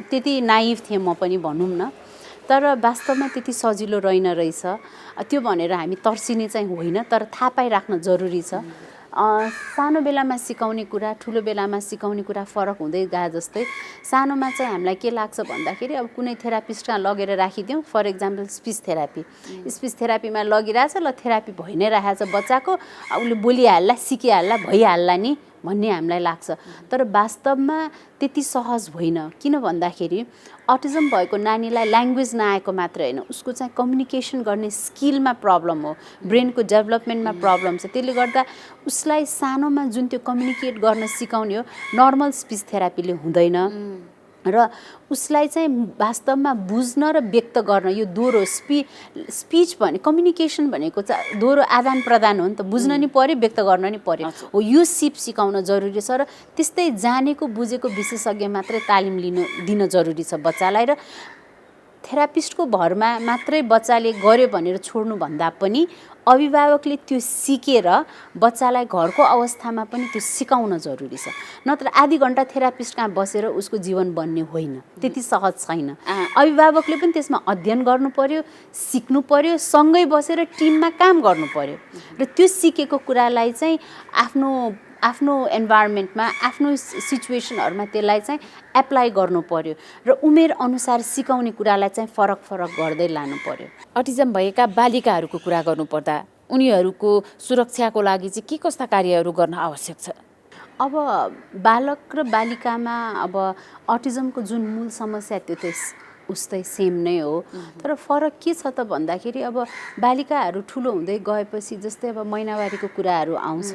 त्यति नाइभ थिएँ म पनि भनौँ न। तर वास्तवमा त्यति सजिलो रहेन रहेछ, त्यो भनेर हामी तर्सिने चाहिँ होइन, तर थाहा पाइराख्न जरुरी छ। सानो बेलामा सिकाउने कुरा, ठुलो बेलामा सिकाउने कुरा फरक हुँदै गए जस्तै सानोमा चाहिँ हामीलाई के लाग्छ भन्दाखेरि अब कुनै थेरापिस्टमा लगेर राखिदिउँ, फर इक्जाम्पल स्पिच थेरापीमा लगिरहेछ, ल थेरापी भइ नै रहेछ बच्चाको, उसले बोलिहाल्ला, सिकिहाल्ला, भइहाल्ला नि भन्ने हामीलाई लाग्छ। तर वास्तवमा त्यति सहज होइन, किन भन्दाखेरि अटिजम भएको नानीलाई ल्याङ्ग्वेज नआएको मात्र होइन, उसको चाहिँ कम्युनिकेसन गर्ने स्किलमा प्रब्लम हो, ब्रेनको डेभलपमेन्टमा प्रब्लम छ। त्यसले गर्दा उसलाई सानोमा जुन त्यो कम्युनिकेट गर्न सिकाउने हो, नर्मल स्पिच थेरापीले हुँदैन। र उसलाई चाहिँ वास्तवमा बुझ्न र व्यक्त गर्न, यो दोहोरो स्पिच भने कम्युनिकेसन भनेको चाहिँ दोहोरो आदान प्रदान हो नि त, बुझ्न नि पर्यो, व्यक्त गर्न नि पर्यो हो, यो सिकाउन जरुरी छ। र त्यस्तै जानेको बुझेको विशेषज्ञ मात्रै तालिम दिन जरुरी छ बच्चालाई। र थेरापिस्टको भरमा मात्रै बच्चाले गर्यो भनेर छोड्नुभन्दा पनि अभिभावकले त्यो सिकेर बच्चालाई घरको अवस्थामा पनि त्यो सिकाउन जरुरी छ। नत्र आधी घन्टा थेरापिस्ट कहाँ बसेर उसको जीवन बन्ने होइन, त्यति सहज छैन। अभिभावकले पनि त्यसमा अध्ययन गर्नु पर्यो, सिक्नु पर्यो, सँगै बसेर टिममा काम गर्नु पर्यो। र त्यो सिकेको कुरालाई चाहिँ आफ्नो इन्भाइरोमेन्टमा, आफ्नो सिचुएसनहरूमा त्यसलाई चाहिँ एप्लाई गर्नु पर्यो र उमेर अनुसार सिकाउने कुरालाई चाहिँ फरक गर्दै लानु पर्यो। अटिजम भएका बालिकाहरूको कुरा गर्नुपर्दा उनीहरूको सुरक्षाको लागि चाहिँ के कस्ता कार्यहरू गर्न आवश्यक छ? अब बालक र बालिकामा अब अटिजमको जुन मूल समस्या त्यो त उस्तै सेम नै हो, तर फरक के छ त भन्दाखेरि अब बालिकाहरू ठुलो हुँदै गएपछि जस्तै अब महिनावारीको कुराहरू आउँछ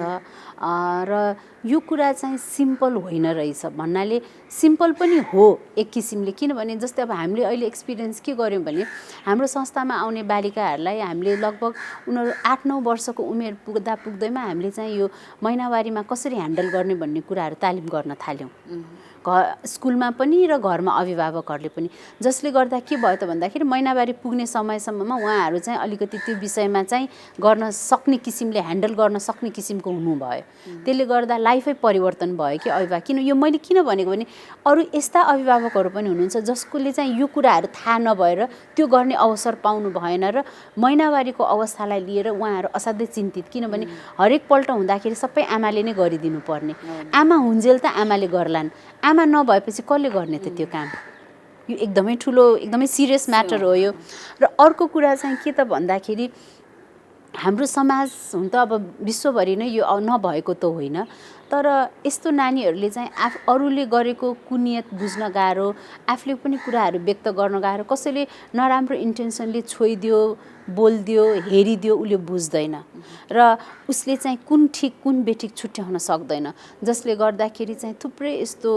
र यो कुरा चाहिँ सिम्पल होइन रहेछ भन्नाले सिम्पल पनि हो एक किसिमले, किनभने जस्तै अब हामीले अहिले एक्सपिरियन्स के गर्यौँ भने हाम्रो संस्थामा आउने बालिकाहरूलाई हामीले लगभग उनीहरू 8-9 वर्षको उमेर पुग्दैमा हामीले चाहिँ यो महिनावारीमा कसरी ह्यान्डल गर्ने भन्ने कुराहरू तालिम गर्न थाल्यौँ। स्कुलमा पनि र घरमा अभिभावकहरूले पनि, जसले गर्दा के भयो त भन्दाखेरि महिनावारी पुग्ने समयसम्ममा उहाँहरू चाहिँ अलिकति त्यो विषयमा चाहिँ गर्न सक्ने किसिमले ह्यान्डल गर्न सक्ने किसिमको हुनुभयो। त्यसले गर्दा लाइफै परिवर्तन भयो कि अभिभावक। यो मैले किन भनेको भने अरू यस्ता अभिभावकहरू पनि हुनुहुन्छ जसकोले चाहिँ यो कुराहरू थाहा नभएर त्यो गर्ने अवसर पाउनु भएन र महिनावारीको अवस्थालाई लिएर उहाँहरू असाध्यै चिन्तित, किनभने हरेक पल्ट हुँदाखेरि सबै आमाले नै गरिदिनु पर्ने। आमा हुन्जेल त आमाले गर्लान्, आमा नभएपछि कसले गर्ने त त्यो काम? यो एकदमै ठुलो एकदमै सिरियस म्याटर हो यो। र अर्को कुरा चाहिँ के त भन्दाखेरि हाम्रो समाज हुन त अब विश्वभरि नै यो नभएको त होइन, तर यस्तो नानीहरूले चाहिँ अरूले गरेको कुनियत बुझ्न गाह्रो, आफूले पनि कुराहरू व्यक्त गर्न गाह्रो। कसैले नराम्रो इन्टेन्सनले छोइदियो, बोलिदियो, हेरिदियो, उसले बुझ्दैन र उसले चाहिँ कुन ठिक कुन बेठिक छुट्याउन सक्दैन, जसले गर्दाखेरि चाहिँ थुप्रै यस्तो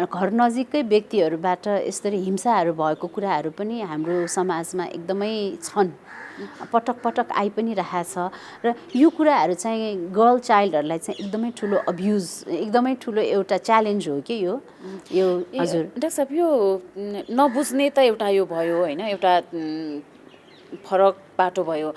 घर नजिकै व्यक्तिहरूबाट यसरी हिंसाहरू भएको कुराहरू पनि हाम्रो समाजमा एकदमै छन्, पटक पटक आइ पनि रहेछ। र यो कुराहरू चाहिँ गर्ल चाइल्डहरूलाई चाहिँ एकदमै ठुलो अब्युज, एकदमै ठुलो एउटा च्यालेन्ज हो कि यो। हजुर डाक्टर साहब, यो नबुझ्ने त एउटा यो भयो होइन, एउटा फरक बाटो भयो।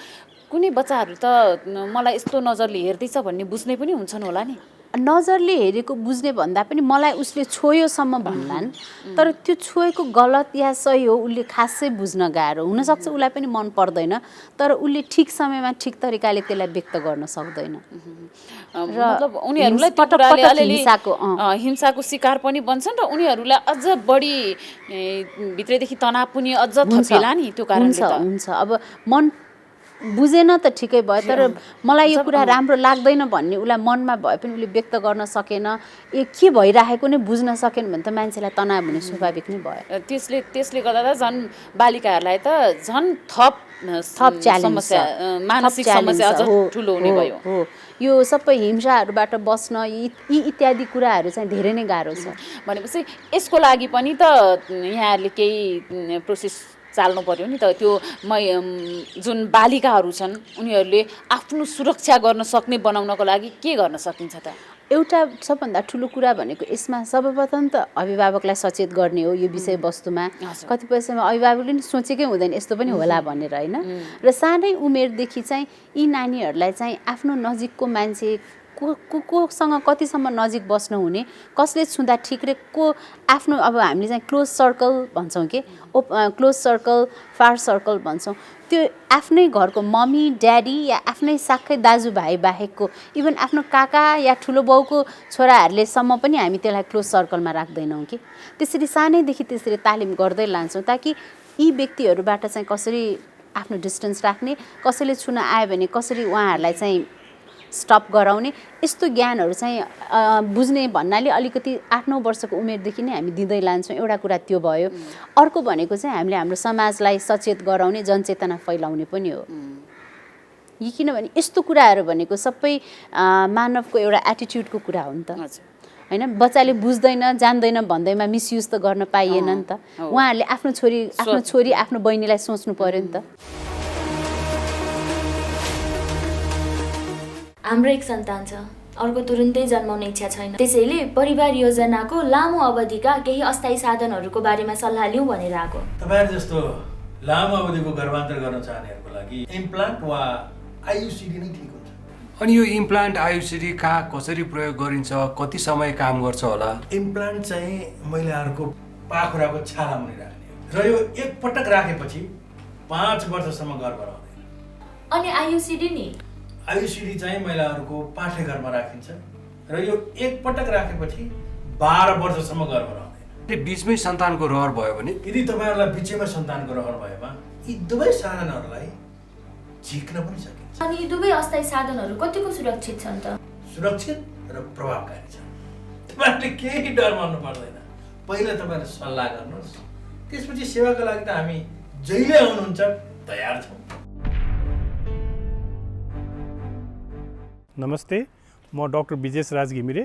कुनै बच्चाहरू त मलाई यस्तो नजरले हेर्दैछ भन्ने बुझ्ने पनि हुन्छन् होला नि। नजरले हेरेको बुझ्ने भन्दा पनि मलाई उसले छोयोसम्म भन्लान्, तर त्यो छोएको गलत या सही हो उसले खासै बुझ्न गाह्रो हुनसक्छ, उसलाई पनि मन पर्दैन, तर उसले ठिक समयमा ठिक तरिकाले त्यसलाई व्यक्त गर्न सक्दैन। मतलब उनीहरूलाई त्यो कुराले अलिअलि हिंसाको शिकार पनि बन्छन् र उनीहरूलाई अझ बढी भित्रैदेखि तनाव पनि अझ थपिला नि त्यो कारणले त हुन्छ। अब मन बुझेन त ठिकै भयो, तर मलाई यो कुरा राम्रो लाग्दैन भन्ने उसलाई मनमा भए पनि उसले व्यक्त गर्न सकेन, के भइरहेको नै बुझ्न सकेन भने त मान्छेलाई तनाव हुने स्वाभाविक नै भयो। त्यसले गर्दा त झन् बालिकाहरूलाई त झन् थप समस्या, मानसिक समस्या अझ ठुलो हुने भयो। हो, यो सबै हिंसाहरूबाट बस्न यी इत्यादि कुराहरू चाहिँ धेरै नै गाह्रो छ। भनेपछि यसको लागि पनि त यहाँहरूले केही प्रोसेस चाल्नु पर्यो नि त। त्यो जुन बालिकाहरू छन् उनीहरूले आफ्नो सुरक्षा गर्न सक्ने बनाउनको लागि के गर्न सकिन्छ त? एउटा सबभन्दा ठुलो कुरा भनेको यसमा सर्वप्रथम त अभिभावकलाई सचेत गर्ने हो यो विषयवस्तुमा। कतिपय समय अभिभावकले नि सोचेकै हुँदैन यस्तो पनि होला भनेर होइन। र सानै उमेरदेखि चाहिँ यी नानीहरूलाई चाहिँ आफ्नो नजिकको मान्छे कोसँग कतिसम्म नजिक बस्नु हुने, कसले छुँदा ठिक रे को आफ्नो, अब हामीले चाहिँ क्लोज सर्कल भन्छौँ कि क्लोज सर्कल, फार सर्कल भन्छौँ, त्यो आफ्नै घरको मम्मी ड्याडी या आफ्नै साखै दाजुभाइ बाहेकको इभन आफ्नो काका या ठुलो बाउको छोराहरूले सम्म पनि हामी त्यसलाई क्लोज सर्कलमा राख्दैनौँ कि। त्यसरी सानैदेखि त्यसरी तालिम गर्दै लान्छौँ ताकि यी व्यक्तिहरूबाट चाहिँ कसरी आफ्नो डिस्टेन्स राख्ने, कसैले छुन आयो भने कसरी उहाँहरूलाई चाहिँ स्टप गराउने, यस्तो ज्ञानहरू चाहिँ बुझ्ने भन्नाले अलिकति 8-9 वर्षको उमेरदेखि नै हामी दिँदै लान्छौँ। एउटा कुरा त्यो भयो। अर्को भनेको चाहिँ हामीले हाम्रो समाजलाई सचेत गराउने, जनचेतना फैलाउने पनि हो। यी किनभने यस्तो कुराहरू भनेको सबै मानवको एउटा एटिट्युडको कुरा हो नि त होइन। बच्चाले बुझ्दैन जान्दैन भन्दैमा मिसयुज त गर्न पाइएन नि त। उहाँहरूले आफ्नो छोरी आफ्नो बहिनीलाई सोच्नु पर्यो नि त। हाम्रो एक सन्तान छ, अर्को तुरुन्तै जन्माउने इच्छा छैन, त्यसैले परिवार योजनाको लामो अवधिका केही अस्थायी साधनहरूको बारेमा सल्लाह लिउँ भनेर आएको। तपाईहरु जस्तो लामो अवधिको गर्भान्तर गर्न चाहनेहरूको लागि इम्प्लान्ट वा आयुसिडी नै ठिक हुन्छ। अनि यो इम्प्लान्ट आयुसिडी कहाँ कसरी प्रयोग गरिन्छ, कति समय काम गर्छ होला? इम्प्लान्ट चाहिँ महिलाहरूको पाखुराको छाला मुनि राख्ने र यो एक पटक राखेपछि 5 वर्षसम्म गर्भ रहँदैन। अनि आयुसिडी नि? आयुसिडी चाहिँ महिलाहरूको पाठेघरमा राखिन्छ र यो एक पटक राखेपछि 12 वर्षसम्म गर्भ रहँदैन। बीचमै सन्तानको रहर भयो भने, यदि तपाईहरुलाई बीचैमा सन्तानको रहर भएमा यी दुवै साधनहरूलाई झिक्न पनि सकिन्छ। अनि यी दुवै अस्थायी साधनहरू कतिको सुरक्षित छन् त? सुरक्षित र प्रभावकारी छन्। तपाईहरुले केही डर मान्नु पर्दैन। पहिला तपाईहरु सल्लाह गर्नुहोस्, त्यसपछि सेवाको लागि त हामी जहिले आउनुहुन्छ तयार छौँ। नमस्ते, म डाक्टर विजेश राज घिमिरे,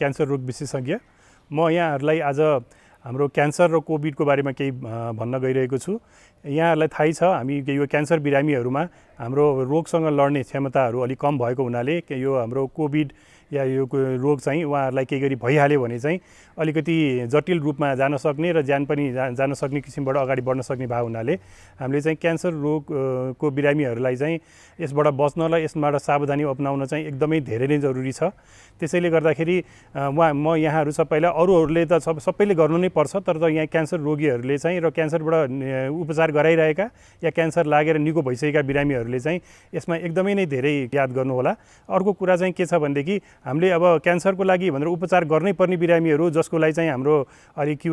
क्यान्सर रोग विशेषज्ञ। म यहाँहरूलाई आज हाम्रो क्यान्सर र कोभिडको बारेमा केही भन्न गइरहेको छु। यहाँहरूलाई थाहै छ हामी यो क्यान्सर बिरामीहरूमा हाम्रो रोगसँग लड्ने क्षमताहरू अलिक कम भएको हुनाले यो हाम्रो कोभिड या यो रोग चाहिँ उहाँहरूलाई केही गरी भइहाल्यो भने चाहिँ अलिकति जटिल रूपमा जान सक्ने र ज्यान पनि जान सक्ने किसिमबाट अगाडि बढ्न सक्ने भएको हुनाले हामीले चाहिँ क्यान्सर रोगको बिरामीहरूलाई चाहिँ यसबाट बच्न र यसबाट सावधानी अपनाउन चाहिँ एकदमै धेरै नै जरुरी छ। त्यसैले गर्दाखेरि म यहाँहरू सबैलाई अरूहरूले त सबैले गर्नु नै पर्छ, तर यहाँ क्यान्सर रोगीहरूले चाहिँ र क्यान्सरबाट उपचार गराइरहेका या क्यान्सर लागेर निको भइसकेका बिरामीहरूले चाहिँ यसमा एकदमै नै धेरै याद गर्नुहोला। अर्को कुरा चाहिँ के छ भनेदेखि हामीले अब क्यान्सरको लागि भनेर उपचार गर्नै पर्ने बिरामीहरू जसको लागि चाहिँ हाम्रो अलिक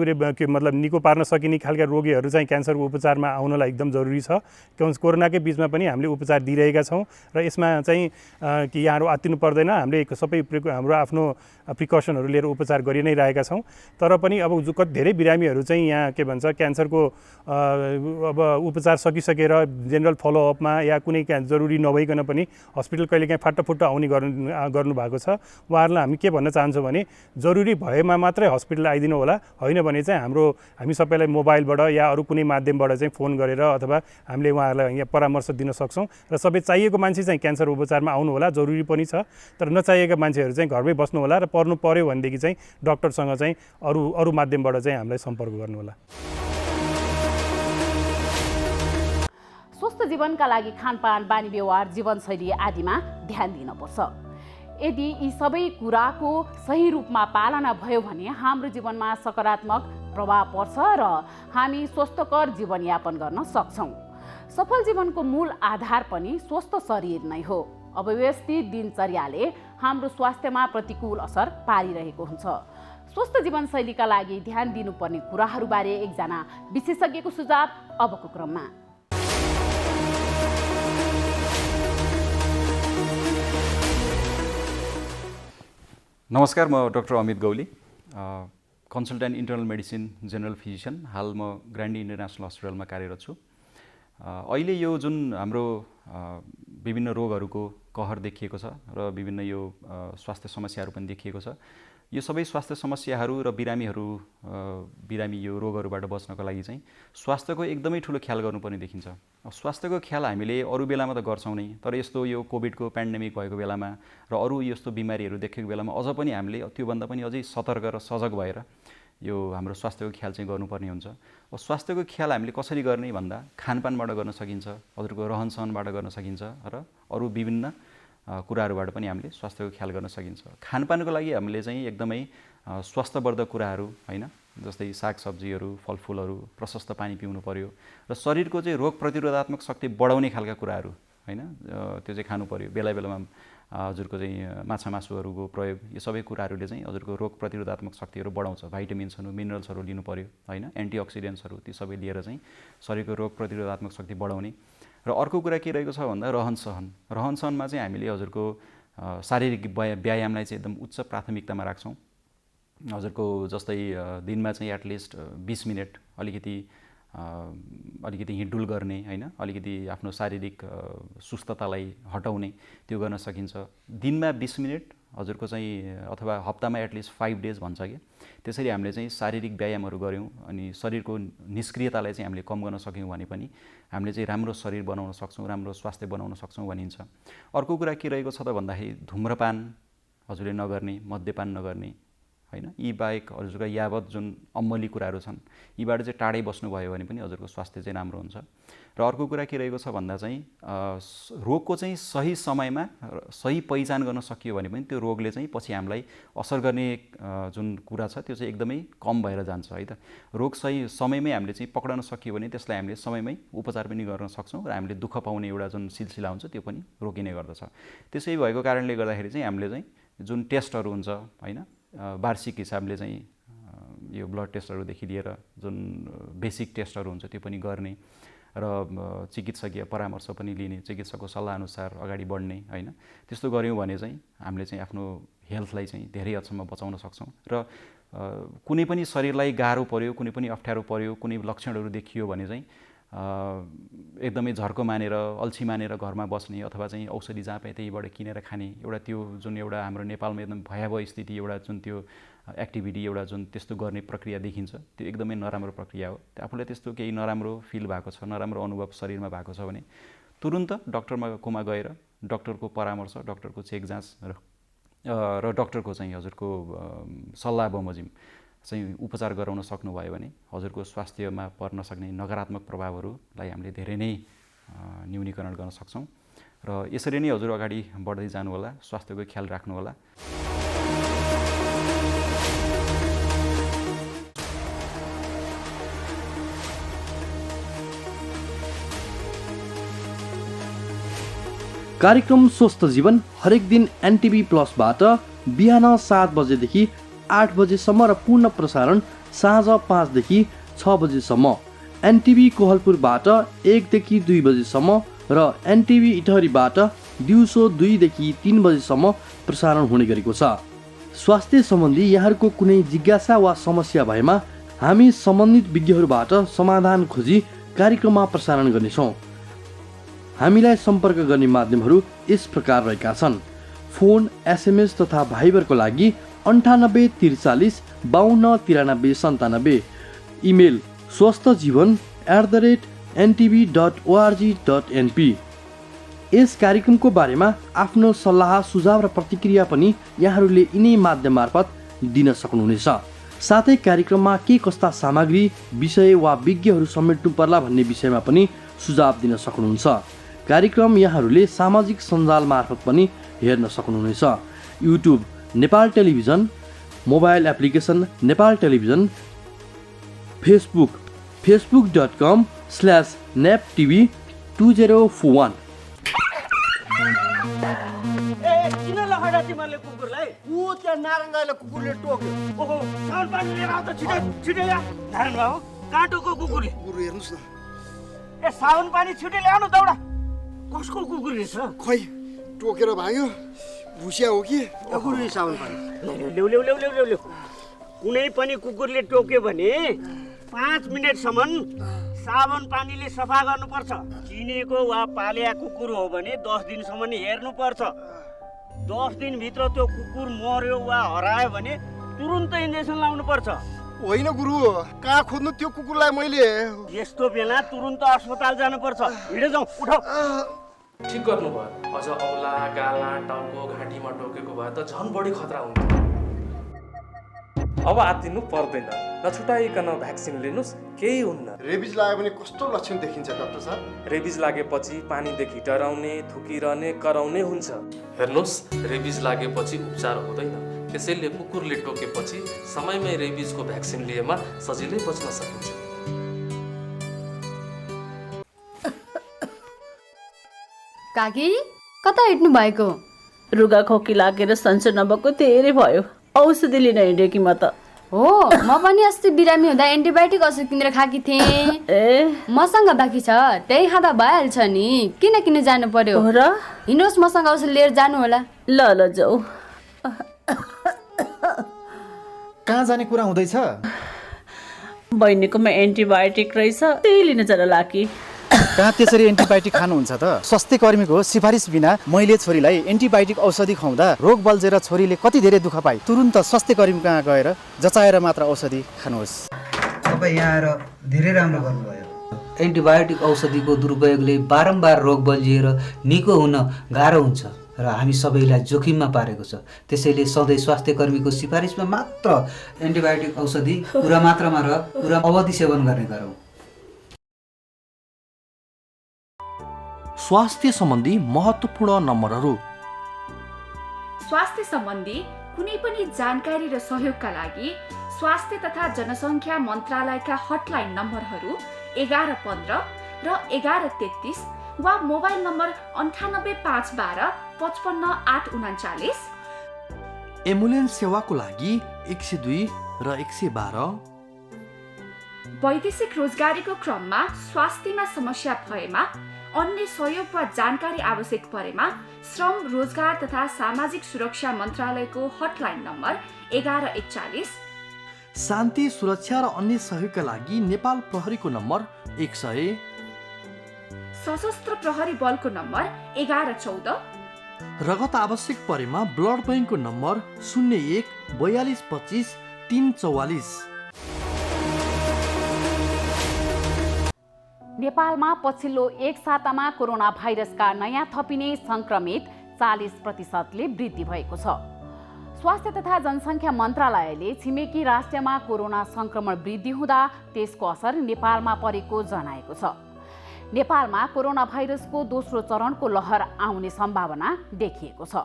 मतलब निको पार्न सकिने खालका रोगीहरू चाहिँ क्यान्सरको उपचारमा आउनलाई एकदम जरुरी छ। कोरोनाकै बिचमा पनि हामीले उपचार दिइरहेका छौँ र यसमा चाहिँ कि यहाँहरू आत्तिनु पर्दैन, हामीले सबै हाम्रो आफ्नो प्रिकसनहरू लिएर उपचार गरि नै रहेका छौँ। तर पनि अब धेरै बिरामीहरू चाहिँ यहाँ के भन्छ क्यान्सरको अब उपचार सकिसकेर जेनरल फलोअपमा या कुनै जरुरी नभइकन पनि हस्पिटल कहिलेकाहीँ फाटाफुट्टा आउने गर्नुभएको छ। उहाँहरूलाई हामी के भन्न चाहन्छौँ भने जरुरी भएमा मात्रै हस्पिटल आइदिनु होला, होइन भने चाहिँ हामी सबैलाई मोबाइलबाट या अरू कुनै माध्यमबाट चाहिँ फोन गरेर अथवा हामीले उहाँहरूलाई यहाँ परामर्श दिन सक्छौँ र सबै चाहिएको मान्छे चाहिँ क्यान्सर उपचारमा आउनु होला, जरुरी पनि छ। तर नचाहिएका मान्छेहरू चाहिँ घरमै बस्नु होला र पर्नु पर्यो भनेदेखि चाहिँ डाक्टरसँग चाहिँ अरू माध्यमबाट चाहिँ हामीलाई सम्पर्क गर्नु होला। स्वस्थ जीवनका लागि खानपान, बानी व्यवहार, जीवनशैली आदिमा ध्यान दिनुपर्छ। यदि यी सबै कुराको सही रूपमा पालना भयो भने हाम्रो जीवनमा सकारात्मक प्रभाव पर्छ र हामी स्वस्थकर जीवनयापन गर्न सक्छौँ। सफल जीवनको मूल आधार पनि स्वस्थ शरीर नै हो। अव्यवस्थित दिनचर्याले हाम्रो स्वास्थ्यमा प्रतिकूल असर पारिरहेको हुन्छ। स्वस्थ जीवनशैलीका लागि ध्यान दिनुपर्ने कुराहरूबारे एकजना विशेषज्ञको सुझाव अबको क्रममा। नमस्कार, म doctor Amit Gauli, consultant internal medicine general physician. हाल म ग्रान्डी इन्टरनेसनल हस्पिटलमा कार्यरत छु। अहिले यो जुन हाम्रो विभिन्न रोगहरूको कहर देखिएको छ र विभिन्न यो स्वास्थ्य समस्याहरू पनि देखिएको छ, यो सबै स्वास्थ्य समस्याहरू र बिरामी यो रोगहरूबाट बच्नको लागि चाहिँ स्वास्थ्यको एकदमै ठुलो ख्याल गर्नुपर्ने देखिन्छ। स्वास्थ्यको ख्याल हामीले अरू बेलामा त गर्छौँ नै, तर यस्तो यो कोभिडको पेन्डेमिक भएको बेलामा र अरू यस्तो बिमारीहरू देखेको बेलामा अझ पनि हामीले त्योभन्दा पनि अझै सतर्क र सजग भएर यो हाम्रो स्वास्थ्यको ख्याल चाहिँ गर्नुपर्ने हुन्छ। स्वास्थ्यको ख्याल हामीले कसरी गर्ने भन्दा खानपानबाट गर्न सकिन्छ, हजुरको रहनसहनबाट गर्न सकिन्छ र अरू विभिन्न कुराहरूबाट पनि हामीले स्वास्थ्यको ख्याल गर्न सकिन्छ। खानपानको लागि हामीले चाहिँ एकदमै स्वास्थ्यवर्धक कुराहरू, होइन, जस्तै सागसब्जीहरू, फलफुलहरू, प्रशस्त पानी पिउनु पर्यो र शरीरको चाहिँ रोग प्रतिरोधात्मक शक्ति बढाउने खालका कुराहरू, होइन, त्यो चाहिँ खानु पर्यो। बेला बेलामा हजुरको चाहिँ माछा मासुहरूको प्रयोग, यो सबै कुराहरूले चाहिँ हजुरको रोग प्रतिरोधात्मक शक्तिहरू बढाउँछ। भाइटामिन्सहरू, मिनरल्सहरू लिनु पर्यो, होइन, एन्टिअक्सिडेन्ट्सहरू, ती सबै लिएर चाहिँ शरीरको रोग प्रतिरोधात्मक शक्ति बढाउने। र अर्को कुरा के रहेको छ भन्दा रहनसहनमा चाहिँ हामीले हजुरको शारीरिक व्यायामलाई चाहिँ एकदम उच्च प्राथमिकतामा राख्छौँ। हजुरको जस्तै दिनमा चाहिँ एटलिस्ट 20 मिनट अलिकति हिँडडुल गर्ने, होइन, अलिकति आफ्नो शारीरिक सुस्ततालाई हटाउने, त्यो गर्न सकिन्छ। दिनमा 20 मिनट हजुरको चाहिँ अथवा हप्तामा एटलिस्ट 5 डेज भन्छ कि, त्यसरी हामीले चाहिँ शारीरिक व्यायामहरू गऱ्यौँ अनि शरीरको निष्क्रियतालाई चाहिँ हामीले कम गर्न सक्यौँ भने पनि हामीले चाहिँ राम्रो शरीर बनाउन सक्छौँ, राम्रो स्वास्थ्य बनाउन सक्छौँ भनिन्छ। अर्को कुरा के रहेको छ त भन्दाखेरि धुम्रपान हजुरले नगर्ने, मद्यपान नगर्ने, होइन, यी बाहेक हजुरका यावत जुन अम्मली कुराहरू छन् यीबाट चाहिँ टाढै बस्नुभयो भने पनि हजुरको स्वास्थ्य चाहिँ राम्रो हुन्छ। र अर्को कुरा के रहेको छ भन्दा चाहिँ रोगको चाहिँ सही समयमा सही पहिचान गर्न सकियो भने पनि त्यो रोगले चाहिँ पछि हामीलाई असर गर्ने जुन कुरा छ त्यो चाहिँ एकदमै कम भएर जान्छ, है त। रोग सही समयमै हामीले चाहिँ पक्राउन सकियो भने त्यसलाई हामीले समयमै उपचार पनि गर्न सक्छौँ र हामीले दुःख पाउने एउटा जुन सिलसिला हुन्छ त्यो पनि रोकिने गर्दछ। त्यसै भएको कारणले गर्दाखेरि चाहिँ हामीले चाहिँ जुन टेस्टहरू हुन्छ, होइन, वार्षिक हिसाबले चाहिँ यो ब्लड टेस्टहरूदेखि लिएर जुन बेसिक टेस्टहरू हुन्छ त्यो पनि गर्ने र चिकित्सकीय परामर्श पनि लिने, चिकित्सकको सल्लाहअनुसार अगाडि बढ्ने, होइन, त्यस्तो गऱ्यौँ भने चाहिँ हामीले चाहिँ आफ्नो हेल्थलाई चाहिँ धेरै हदसम्म बचाउन सक्छौँ। र कुनै पनि शरीरलाई गाह्रो पर्यो, कुनै पनि अप्ठ्यारो पर्यो, कुनै लक्षणहरू देखियो भने चाहिँ एकदमै झर्को मानेर, अल्छी मानेर घरमा बस्ने अथवा चाहिँ औषधि जहाँ पाए त्यहीबाट किनेर खाने, एउटा त्यो जुन एउटा हाम्रो नेपालमा एकदम भयावह स्थिति, एउटा जुन त्यो एक्टिभिटी, एउटा जुन त्यस्तो गर्ने प्रक्रिया देखिन्छ, त्यो एकदमै नराम्रो प्रक्रिया हो। आफूलाई त्यस्तो केही नराम्रो फिल भएको छ, नराम्रो अनुभव शरीरमा भएको छ भने तुरुन्त डक्टरकोमा गएर डक्टरको परामर्श, डक्टरको चेक जाँच र डाक्टरको चाहिँ हजुरको सल्लाह बमोजिम चाहिँ उपचार गराउन सक्नुभयो भने हजुरको स्वास्थ्यमा पर्न सक्ने नकारात्मक प्रभावहरूलाई हामीले धेरै नै न्यूनीकरण गर्न सक्छौँ र यसरी नै हजुर अगाडि बढ्दै जानुहोला, स्वास्थ्यको ख्याल राख्नुहोला। कार्यक्रम स्वस्थ जीवन हरेक दिन एनटिभी प्लसबाट बिहान 7 बजेदेखि 8 बजेसम्म र पूर्ण प्रसारण साँझ 5 देखि 6 बजेसम्म, एनटिभी कोहलपुरबाट 1 देखि 2 बजेसम्म र एनटिभी इटहरीबाट दिउँसो 2 देखि 3 बजेसम्म प्रसारण हुने गरेको छ। स्वास्थ्य सम्बन्धी यहाँहरूको कुनै जिज्ञासा वा समस्या भएमा हामी सम्बन्धित विज्ञहरूबाट समाधान खोजी कार्यक्रममा प्रसारण गर्नेछौँ। हामीलाई सम्पर्क गर्ने माध्यमहरू यस प्रकार रहेका छन्: फोन, एसएमएस तथा भाइबरको लागि 98 43 52 93 97, इमेल swasthjivan@ntv.org.np। यस कार्यक्रमको बारेमा आफ्नो सल्लाह, सुझाव र प्रतिक्रिया पनि यहाँहरूले यिनै माध्यम मार्फत दिन सक्नुहुनेछ। साथै कार्यक्रममा के कस्ता सामग्री, विषय वा विज्ञहरू समेट्नु पर्ला भन्ने विषयमा पनि सुझाव दिन सक्नुहुन्छ। कार्यक्रम यहाँहरूले सामाजिक सञ्जाल मार्फत पनि हेर्न सक्नुहुनेछ। YouTube Nepal television, mobile application Nepal television, Facebook facebook.com/neptv2041। किन लगाएर तिमीहरूले कुकुरलाई? ऊ त्यहाँ नारायणले कुकुरले टोक्यो। ओहो, साउन पानी लिएर आऊ त, छिटै छिटै ल्या। नारायण बाबु, कहाँ टोक्यो कुकुरले? कुकुर हेर्नुस् न। ए साउन पानी छिटै ल्याउनु दौडा। कसको कुकुर रहेछ? खोइ टोकेर भाग्यो, भुसिया हो कि? कुकुर साउन पानी ल्याउ ल्याउ ल्याउ ल्याउ ल्याउ ल्याउ। कुनै पनि कुकुरले टोक्यो भने 5 मिनेटसम्म साबुन पानीले सफा गर्नुपर्छ। चिनेको वा पालिया कुकुर हो भने 10 दिनसम्म हेर्नुपर्छ। 10 दिनभित्र त्यो कुकुर मर्यो वा हरायो भने तुरुन्तै इन्जेक्सन लाउनुपर्छ। होइन गुरु, कहाँ खोज्नु त्यो कुकुरलाई मैले? यस्तो बेला तुरुन्त अस्पताल जानुपर्छ। हिँडे जाउँ, उठाऊ। ठिक गर्नुभयो। अझ औला, गाला, टाउको, घाँटीमा टोकेको भए त झन् बढी खतरा हुन्थ्यो। अब आत्तिनु पर्दैन, नछुटाइकन भ्याक्सिन लिनुस्, केही हुन्न। रेबिज लाग्यो भने कस्तो लक्षण देखिन्छ डाक्टर साहब? रेबिज लागेपछि पानीदेखि डराउने, थुकिरहने, कराउने हुन्छ। हेर्नुहोस्, रेबिज लागेपछि उपचार हुँदैन। त्यसैले कुकुरले टोकेपछि समयमै रेबिजको भ्याक्सिन लिएमा सजिलै बच्न सकिन्छ। काकी, कता हिँड्नु भएको? रुगा खोकी लागेर सन्चो नभएको धेरै भयो, औषधि लिन हिँडेँ कि म त। हो, म पनि अस्ति बिरामी हुँदा एन्टिबायोटिक औषधि किनेर खाकी थिएँ। ए, मसँग बाँकी छ, त्यही खाँदा भइहाल्छ नि। किन किन जानु पर्यो र? हिँड्नुहोस्, मसँग औषधि लिएर जानु होला। ल ल जाऊ। कहाँ जाने कुरा हुँदैछ? बहिनीकोमा एन्टिबायोटिक रहेछ, त्यही लिन चल लाकी। कहाँ त्यसरी एन्टिबायोटिक खानुहुन्छ त? स्वास्थ्य कर्मीको सिफारिस बिना मैले छोरीलाई एन्टिबायोटिक औषधि खुवाउँदा रोग बल्झेर छोरीले कति धेरै दुःख पाए। तुरुन्त स्वास्थ्य कर्मी कहाँ गएर जचाएर मात्र औषधि खानुहोस्। तपाईँ यहाँ आएर धेरै राम्रो गर्नुभयो। एन्टिबायोटिक औषधिको दुरुपयोगले बारम्बार रोग बल्झिएर निको हुन गाह्रो हुन्छ र हामी सबैलाई जोखिममा पारेको छ। त्यसैले सधैँ स्वास्थ्य कर्मीको सिफारिसमा मात्र एन्टिबायोटिक औषधि पुरा मात्रामा र पुरा अवधि सेवन गर्ने गरौँ। स्वास्थ्य सम्बन्धी महत्त्वपूर्ण नम्बरहरू। स्वास्थ्य सम्बन्धी कुनै पनि जानकारी र सहयोगका लागि स्वास्थ्य तथा जनसङ्ख्या मन्त्रालयका हटलाइन नम्बरहरू 1115 र 1133 वा मोबाइल नम्बर 98512 55839। एम्बुलेन्स सेवाको लागि 102 र 112। वैदेशिक रोजगारीको क्रममा स्वास्थ्यमा समस्या भएमा, अन्य सहयोग वा जानकारी आवश्यक परेमा श्रम, रोजगार तथा सामाजिक सुरक्षा मन्त्रालयको हटलाइन नम्बर 1141। शान्ति, सुरक्षा र अन्य सहयोगका लागि नेपाल प्रहरीको नम्बर 100। सशस्त्र प्रहरी बलको नम्बर 1114। रगत आवश्यक परेमा ब्लड बैंकको नम्बर 01 42 25 344। नेपालमा पछिल्लो एक सातामा कोरोना भाइरसका नयाँ थपिने संक्रमित 40%ले वृद्धि भएको छ। स्वास्थ्य तथा जनसङ्ख्या मन्त्रालयले छिमेकी राष्ट्रमा कोरोना सङ्क्रमण वृद्धि हुँदा त्यसको असर नेपालमा परेको जनाएको छ। नेपालमा कोरोना भाइरसको दोस्रो चरणको लहर आउने सम्भावना देखिएको छ।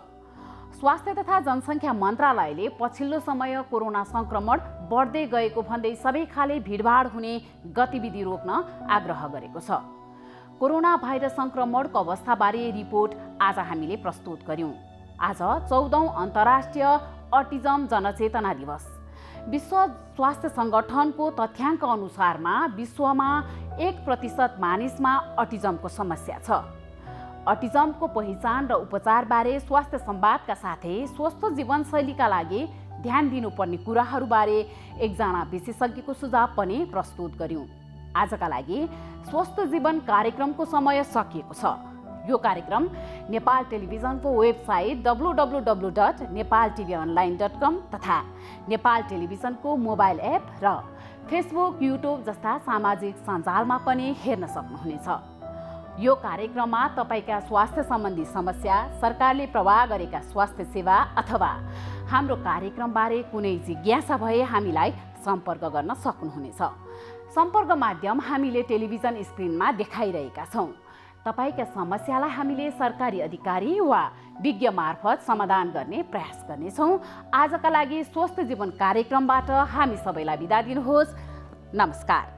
स्वास्थ्य तथा जनसङ्ख्या मन्त्रालयले पछिल्लो समय कोरोना सङ्क्रमण बढ्दै गएको भन्दै सबै खाले भिडभाड हुने गतिविधि रोक्न आग्रह गरेको छ। कोरोना भाइरस सङ्क्रमणको अवस्थाबारे रिपोर्ट आज हामीले प्रस्तुत गर्यौँ। आज 14औं अन्तर्राष्ट्रिय अटिजम जनचेतना दिवस। विश्व स्वास्थ्य सङ्गठनको तथ्याङ्क अनुसारमा विश्वमा 1% मानिसमा अटिजमको समस्या छ। अटिजमको पहिचान र उपचारबारे स्वास्थ्य संवादका साथै स्वस्थ जीवनशैलीका लागि ध्यान दिनुपर्ने कुराहरूबारे एकजना विशेषज्ञको सुझाव पनि प्रस्तुत गर्यौँ। आजका लागि स्वस्थ जीवन कार्यक्रमको समय सकिएको छ। यो कार्यक्रम नेपाल टेलिभिजनको वेबसाइट www.nepaltvonline.com तथा नेपाल टेलिभिजनको मोबाइल एप र फेसबुक, युट्युब जस्ता सामाजिक सञ्जालमा पनि हेर्न सक्नुहुनेछ। यो कार्यक्रममा तपाईका स्वास्थ्य सम्बन्धी समस्या, सरकारले प्रवाह गरेका स्वास्थ्य सेवा अथवा हाम्रो कार्यक्रमबारे कुनै जिज्ञासा भए हामीलाई सम्पर्क गर्न सक्नुहुनेछ। सम्पर्क माध्यम हामीले टेलिभिजन स्क्रिनमा देखाइरहेका छौँ। तपाईका समस्यालाई हामीले सरकारी अधिकारी वा विज्ञ मार्फत समाधान गर्ने प्रयास गर्नेछौँ। आजका लागि स्वस्थ जीवन कार्यक्रमबाट हामी सबैलाई बिदा दिनुहोस्। नमस्कार।